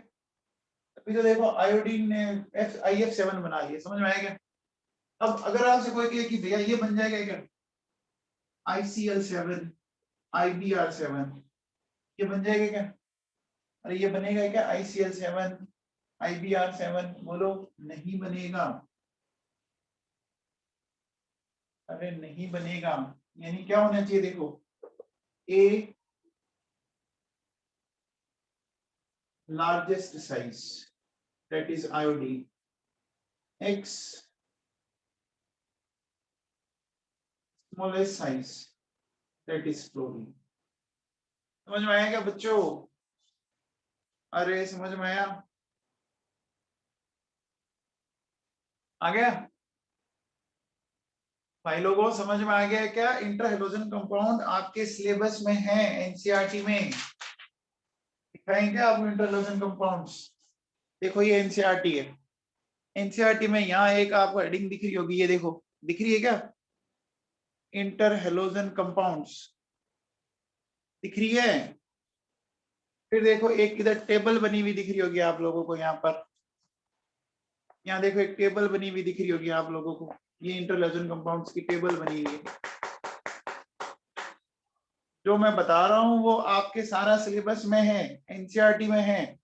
अभी तो देखो आयोडीन ने IF7 बना लिया, समझ में आएगा? अब अगर आपसे कोई कहे कि भैया ये बन जाएगा क्या, ICl7 IBr7, ये बन जाएगा क्या? अरे ये बनेगा क्या ICl7 IBr7? बोलो नहीं बनेगा। अरे नहीं बनेगा, यानी क्या होना चाहिए देखो, A largest size, that is iodine, X smallest size, that is fluorine। समझ में आया क्या बच्चों? अरे समझ में आया? आ गया भाई लोगों, समझ में आ गया क्या? इंटर हेलोजन कंपाउंड आपके सिलेबस में है, एनसीईआरटी में दिखाएंगे आपको इंटर हेलोजन कंपाउंड्स। देखो ये एनसीईआरटी है, एनसीईआरटी में यहाँ एक आपको हेडिंग दिख रही होगी, ये देखो दिख रही है क्या? इंटर हेलोजन कंपाउंड्स दिख रही है। फिर देखो एक इधर टेबल बनी हुई दिख रही होगी आप लोगों को, यहाँ पर, यहाँ देखो एक टेबल बनी हुई दिख रही होगी आप लोगों को, ये इंटर हेलोजन कंपाउंड्स की टेबल बनी हुई है। जो मैं बता रहा हूं वो आपके सारा सिलेबस में है, एनसीईआरटी में है,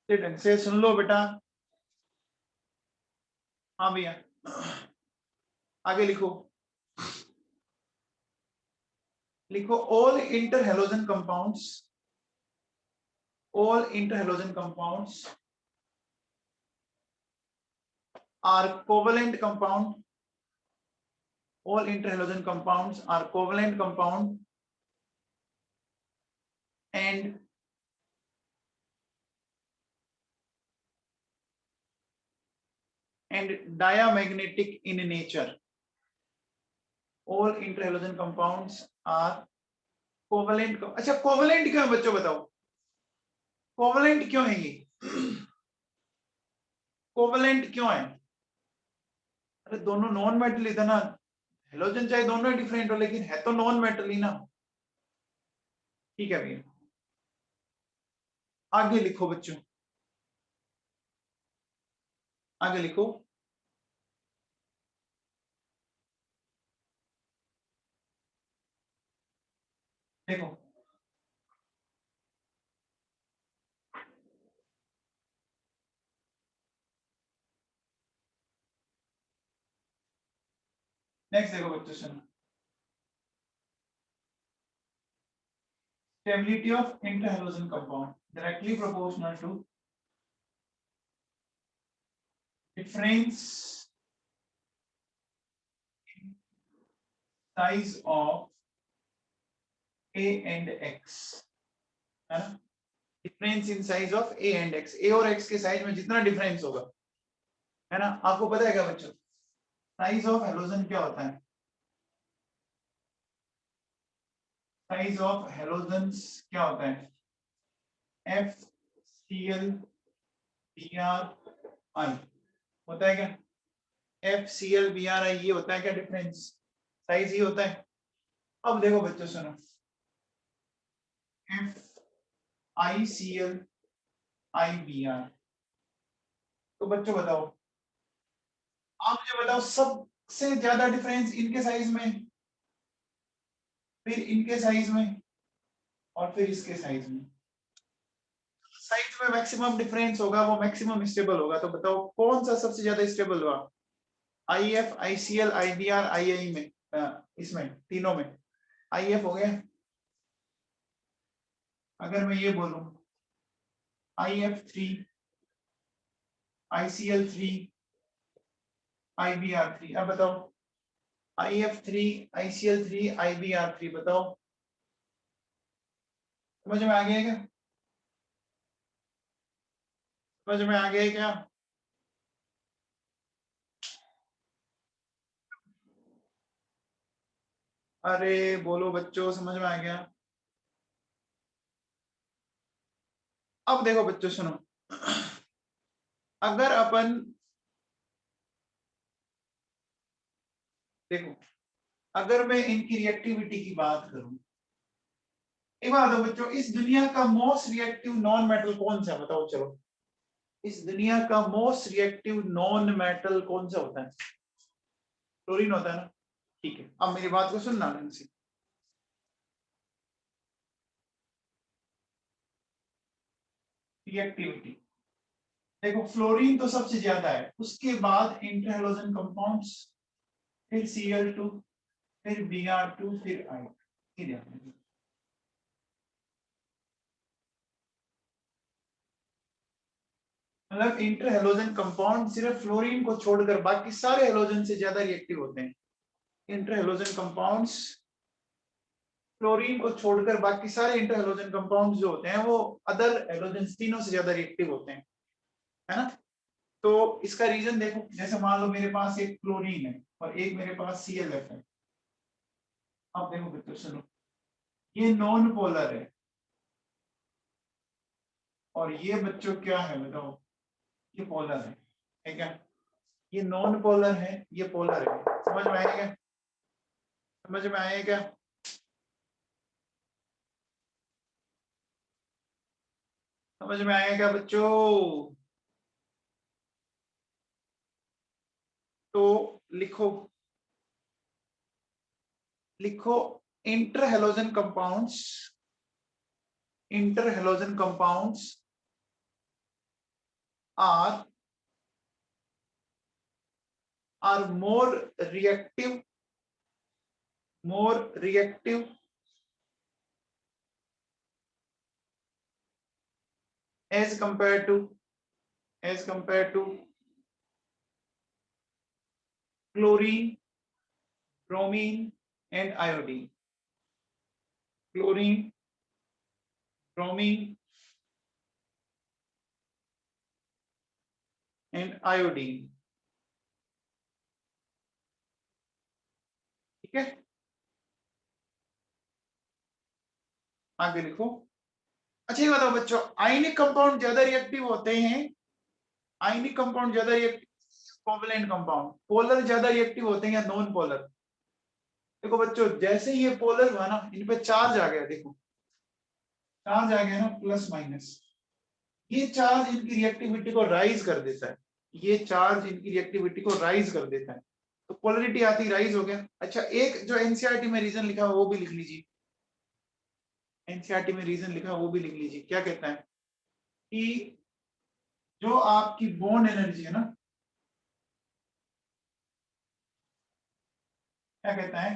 ढंग से सुन लो बेटा। हाँ भैया आगे लिखो, लिखो all inter halogen compounds, all interhalogen compounds are covalent compound, all interhalogen compounds are covalent compound and diamagnetic in nature। all interhalogen compounds are covalent। अच्छा कोवलेंट क्यों है बच्चों बताओ, कोवलेंट क्यों है ये, कोवलेंट क्यों है? अरे दोनों नॉन मेटल ही था ना, हेलोजन चाहे दोनों डिफरेंट हो लेकिन है तो नॉन मेटल ही ना, ठीक है भैया। आगे लिखो बच्चों, आगे लिखो, देखो नेक्स्ट देखो बच्चों सुनो, stability of interhalogen compound directly proportional to difference in size of A and X, है ना? Difference in size of A and X, A और X के साइज में जितना डिफरेंस होगा, है ना? आपको पता है क्या बच्चों? साइज ऑफ हेलोजन क्या होता है? साइज ऑफ हेलोजन्स क्या होता है? FCl BrI होता है क्या? FCl BrI ये होता है क्या डिफरेंस? साइज ही होता है। अब देखो बच्चों सुनो, FiCl IBr, तो बच्चों बताओ, आप मुझे बताओ सबसे ज्यादा डिफरेंस इनके साइज में, फिर इनके साइज में, और फिर इसके साइज में। साइज में मैक्सिमम डिफरेंस होगा वो मैक्सिमम स्टेबल होगा। तो बताओ कौन सा सबसे ज्यादा स्टेबल हुआ? IF ICl IBr II में, इसमें तीनों में IF हो गया। अगर मैं ये बोलूं IF3 ICl3 IBr3, अब बताओ IF3 ICl3 IBr3, बताओ समझ में आ गया क्या? समझ में आ गया क्या? अरे बोलो बच्चों, समझ में आ गया? अब देखो बच्चों सुनो, अगर अपन देखो, अगर मैं इनकी रिएक्टिविटी की बात करूं, एक बात बताओ बच्चों, इस दुनिया का मोस्ट रिएक्टिव नॉन मेटल कौन सा, बताओ चलो, इस दुनिया का मोस्ट रिएक्टिव नॉन मेटल कौन सा होता है? क्लोरीन होता है ना। ठीक है, अब मेरी बात को सुनना ध्यान से। रिएक्टिविटी देखो, फ्लोरीन तो सबसे ज्यादा है, उसके बाद इंटर हैलोजन कंपाउंड्स, फिर Cl2, फिर Br2, फिर I। मतलब इंटर हैलोजन कंपाउंड सिर्फ फ्लोरीन को छोड़कर बाकी सारे हैलोजन से ज्यादा रिएक्टिव होते हैं। इंटर हैलोजन कंपाउंड्स फ्लोरीन को छोड़कर बाकी सारे इंटर हैलोजन कंपाउंड्स जो होते हैं वो अदर हैलोजन तीनों से ज्यादा रिएक्टिव होते हैं, है ना। तो इसका रीजन देखो, जैसे मान लो मेरे पास एक क्लोरीन है और एक मेरे पास ClF है। अब देखो बच्चों सुनो, ये नॉन पोलर है और ये बच्चों क्या है बताओ, ये पोलर है, ठीक है। ये नॉन पोलर है, ये पोलर है। समझ में आएगा क्या? समझ में आएगा क्या? समझ में आएगा क्या बच्चों? तो लिखो, लिखो inter halogen compounds, inter halogen compounds are more reactive, more reactive as compared to, as compared to chlorine, bromine and iodine, chlorine, bromine and iodine। ठीक है, आगे लिखो। अच्छा ये बताओ बच्चों, आयनिक कंपाउंड ज्यादा रिएक्टिव होते हैं, आयनिक कंपाउंड ज्यादा रिएक्टिव, कोवैलेंट कंपाउंड पोलर ज्यादा रिएक्टिव होते हैं या नॉन पोलर? देखो बच्चों, जैसे ही ये पोलर हुआ ना, इन पे चार्ज आ गया, देखो चार्ज आ गया ना, प्लस माइनस, ये चार्ज इनकी रिएक्टिविटी को राइज कर देता है, ये चार्ज इनकी रिएक्टिविटी को राइज कर देता है, तो पोलरिटी आती राइज हो गया। अच्छा एक जो एनसीईआरटी में रीजन लिखा है वो भी लिख लीजिए, एनसीईआरटी में रीजन लिखा है वो भी लिख लीजिए। क्या कहता है कि जो आपकी बॉन्ड एनर्जी है ना, क्या कहता है,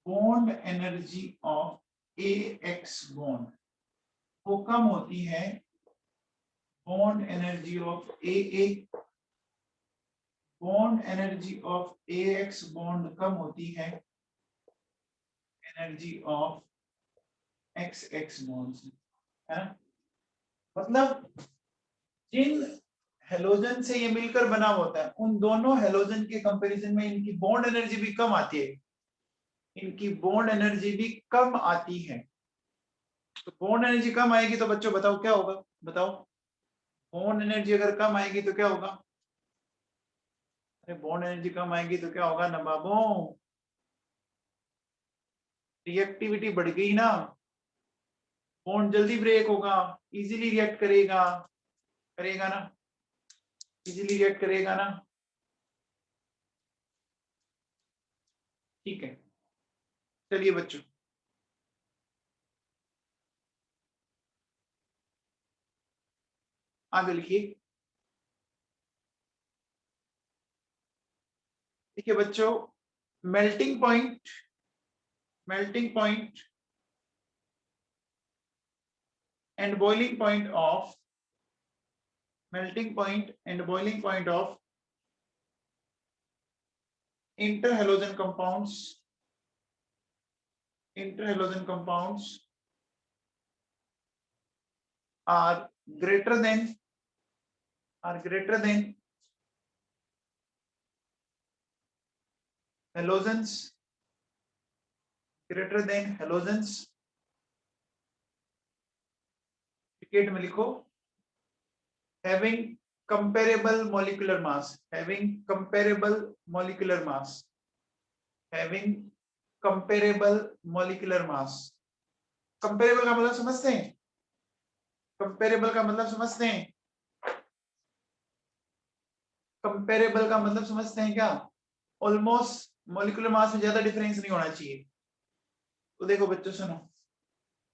bond energy of A X bond वो कम होती है, bond energy of A, bond energy of A X bond कम होती है energy of X X bond से, है ना। मतलब जिन हेलोजन से ये मिलकर बना होता है, उन दोनों हेलोजन के कंपैरिजन में इनकी बॉन्ड एनर्जी भी कम आती है, इनकी बॉन्ड एनर्जी भी कम आती है। तो बॉन्ड एनर्जी कम आएगी तो बच्चों बताओ क्या होगा, बताओ। बॉन्ड एनर्जी अगर कम आएगी तो क्या होगा, अरे बॉन्ड एनर्जी कम आएगी तो क्या होगा नवाबों, रिएक्टिविटी बढ़ गई ना, बॉन्ड जल्दी ब्रेक होगा, इजीली रिएक्ट करेगा, करेगा ना, इजीली रिएक्ट करेगा ना। ठीक है, चलिए बच्चों आगे लिखिए। देखिए बच्चों, melting point, melting point and boiling point of, melting point and boiling point of interhalogen compounds, interhalogen compounds are greater than, are greater than halogens, greater than halogens, bracket में लिखो, having comparable molecular mass, having comparable molecular mass, having comparable molecular mass। Comparable का मतलब समझते हैं, comparable का मतलब समझते हैं, कंपेरेबल का मतलब समझते हैं क्या, ऑलमोस्ट मॉलिक्यूलर मास में ज्यादा डिफरेंस नहीं होना चाहिए। तो देखो बच्चों सुनो,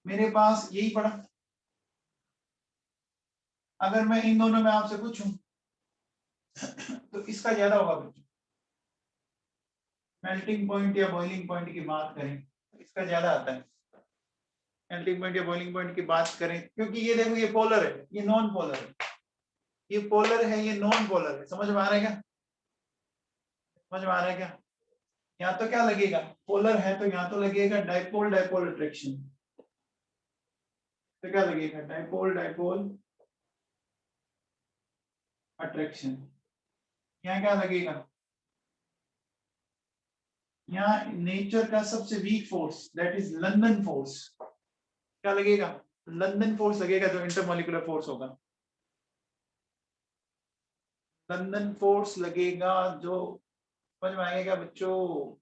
मेरे पास यही पड़ा, अगर मैं इन दोनों में आपसे पूछूं तो इसका ज्यादा होगा बच्चों, मेल्टिंग पॉइंट या बॉइलिंग पॉइंट की बात करें तो इसका ज्यादा आता है, मेल्टिंग पॉइंट या बॉइलिंग पॉइंट की बात करें, क्योंकि ये देखो ये पोलर है, ये नॉन पोलर है, ये पोलर है, ये नॉन पोलर है। समझ में आ रहा है क्या, समझ में आ रहा है क्या। यहाँ तो क्या लगेगा, पोलर है तो यहाँ तो लगेगा डाइपोल डाइपोल अट्रैक्शन, तो क्या लगेगा डाइपोल डाइपोल अट्रैक्शन। यहाँ क्या लगेगा, यहाँ नेचर का सबसे weak force that is London force, क्या लगेगा, लंदन फोर्स लगेगा, जो इंटरमोलिकुलर फोर्स होगा, लंदन फोर्स लगेगा जो, समझ में आएगा बच्चों।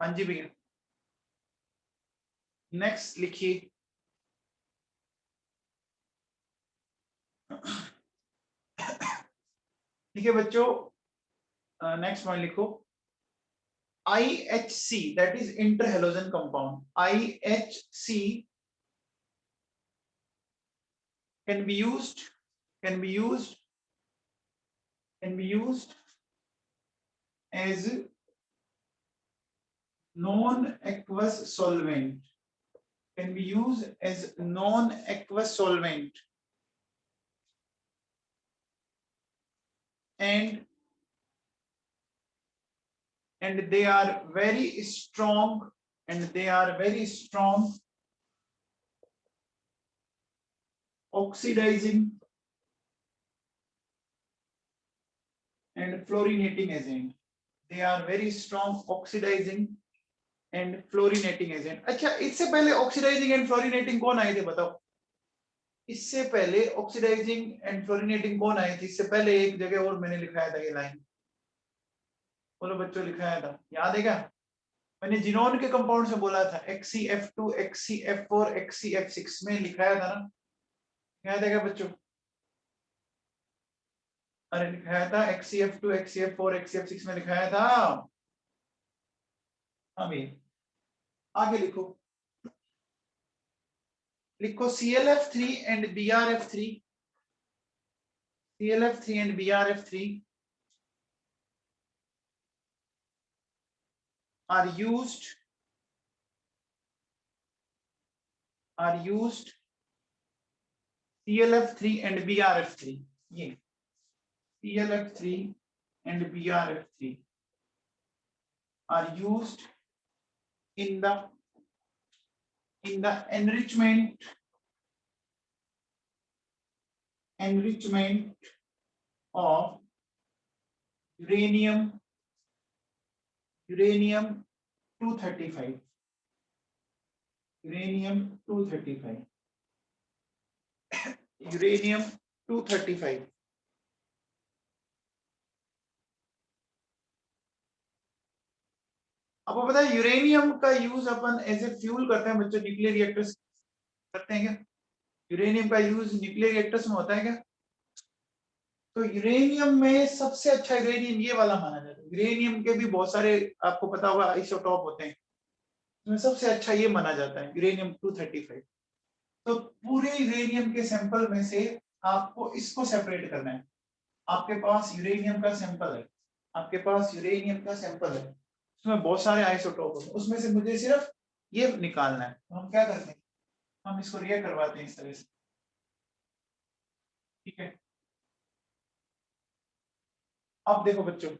हाँ जी भैया, नेक्स्ट लिखिए। ठीक है बच्चों, नेक्स्ट पॉइंट लिखो, IHC that is interhalogen compound, IHC can be used, can be used, can be used as non-aqueous solvent, can be used as non-aqueous solvent and they are very strong, and they are very strong oxidizing and fluorinating agent, they are very strong oxidizing and fluorinating agent। अच्छा, इससे पहले oxidising and fluorinating कौन आए थे बताओ, इससे पहले oxidising and fluorinating कौन आए थे, इससे पहले एक जगह और मैंने लिखाया था ये लाइन, बोलो बच्चों लिखाया था, याद है क्या, मैंने जिनोन के कंपाउंड से बोला था XCF2 XCF4 XCF6 में लिखाया था ना, याद है क्या बच्चों, अरे लिखाया था XCF2 XCF4 XCF6 में लिखाया था। अभी आगे लिखो, लिखो ClF3 and BrF3, ClF3 and BrF3 are used ClF3 and BrF3, ये PLF3 and BRF3 are used in the enrichment of uranium 235. Uranium 235. आपको पता है यूरेनियम का यूज अपन एज ए फ्यूल करते हैं बच्चों, न्यूक्लियर रिएक्टर्स करते हैं क्या? यूरेनियम का यूज न्यूक्लियर रिएक्टर्स में होता है क्या? तो यूरेनियम में सबसे अच्छा यूरेनियम ये वाला माना जाता है। यूरेनियम के भी बहुत सारे आपको पता होगा आइसोटॉप होते हैं, उसमें सबसे अच्छा ये माना जाता है यूरेनियम 235। तो पूरे यूरेनियम के सैंपल में से आपको इसको सेपरेट करना है। आपके पास यूरेनियम का सैंपल है, उसमें बहुत सारे आइसोटोप होते हैं, उसमें से मुझे सिर्फ ये निकालना है। तो हम क्या करते हैं, हम इसको रिएक्ट करवाते हैं इस तरह से, ठीक है। अब देखो बच्चों,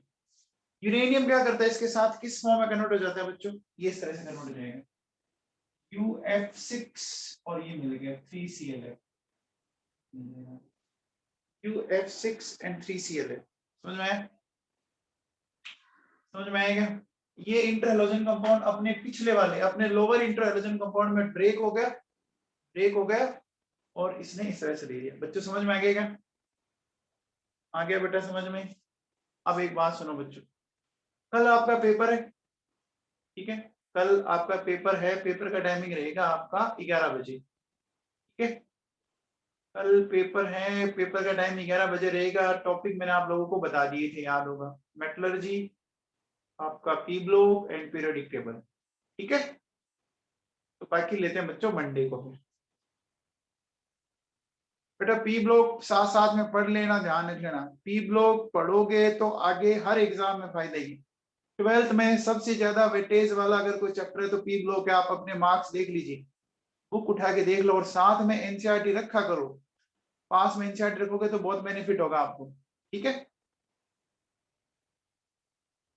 यूरेनियम क्या करता है, इसके साथ किस फॉर्म में कन्वर्ट हो जाता है बच्चों? ये इस तरह से कन्वर्ट हो जाएगा, UF6 और ये मिल गया 3ClF, UF6 एंड 3ClF। समझ में आया? समझ में आएगा? ये इंटर हैलोजन कंपाउंड अपने पिछले वाले, अपने लोअर इंटर हैलोजन कंपाउंड में ब्रेक हो गया और इसने इस तरह से दे दिया। बच्चों समझ में आ गया क्या? आ गया बेटा समझ में? अब एक बात सुनो बच्चों, कल आपका पेपर है, ठीक है, कल आपका पेपर है, पेपर का टाइमिंग रहेगा आपका 11 बजे, ठीक है। कल पेपर है, पेपर का टाइम 11 बजे रहेगा। टॉपिक मैंने आप लोगों को बता दिए थे, याद होगा, मेटलर्जी, आपका P block and periodic table, ठीक है। तो बाकी लेते हैं बच्चों मंडे को। बेटा पी ब्लॉक साथ साथ में पढ़ लेना, ध्यान रख लेना, पी ब्लॉक पढ़ोगे तो आगे हर एग्जाम में फायदा ही। 12th में सबसे ज्यादा वेटेज वाला अगर कोई चैप्टर है तो पी ब्लॉक है। आप अपने मार्क्स देख लीजिए, बुक उठा के देख लो और साथ में एनसीईआरटी रखा करो। पास में एनसीईआरटी रखोगे तो बहुत बेनिफिट होगा आपको, ठीक है।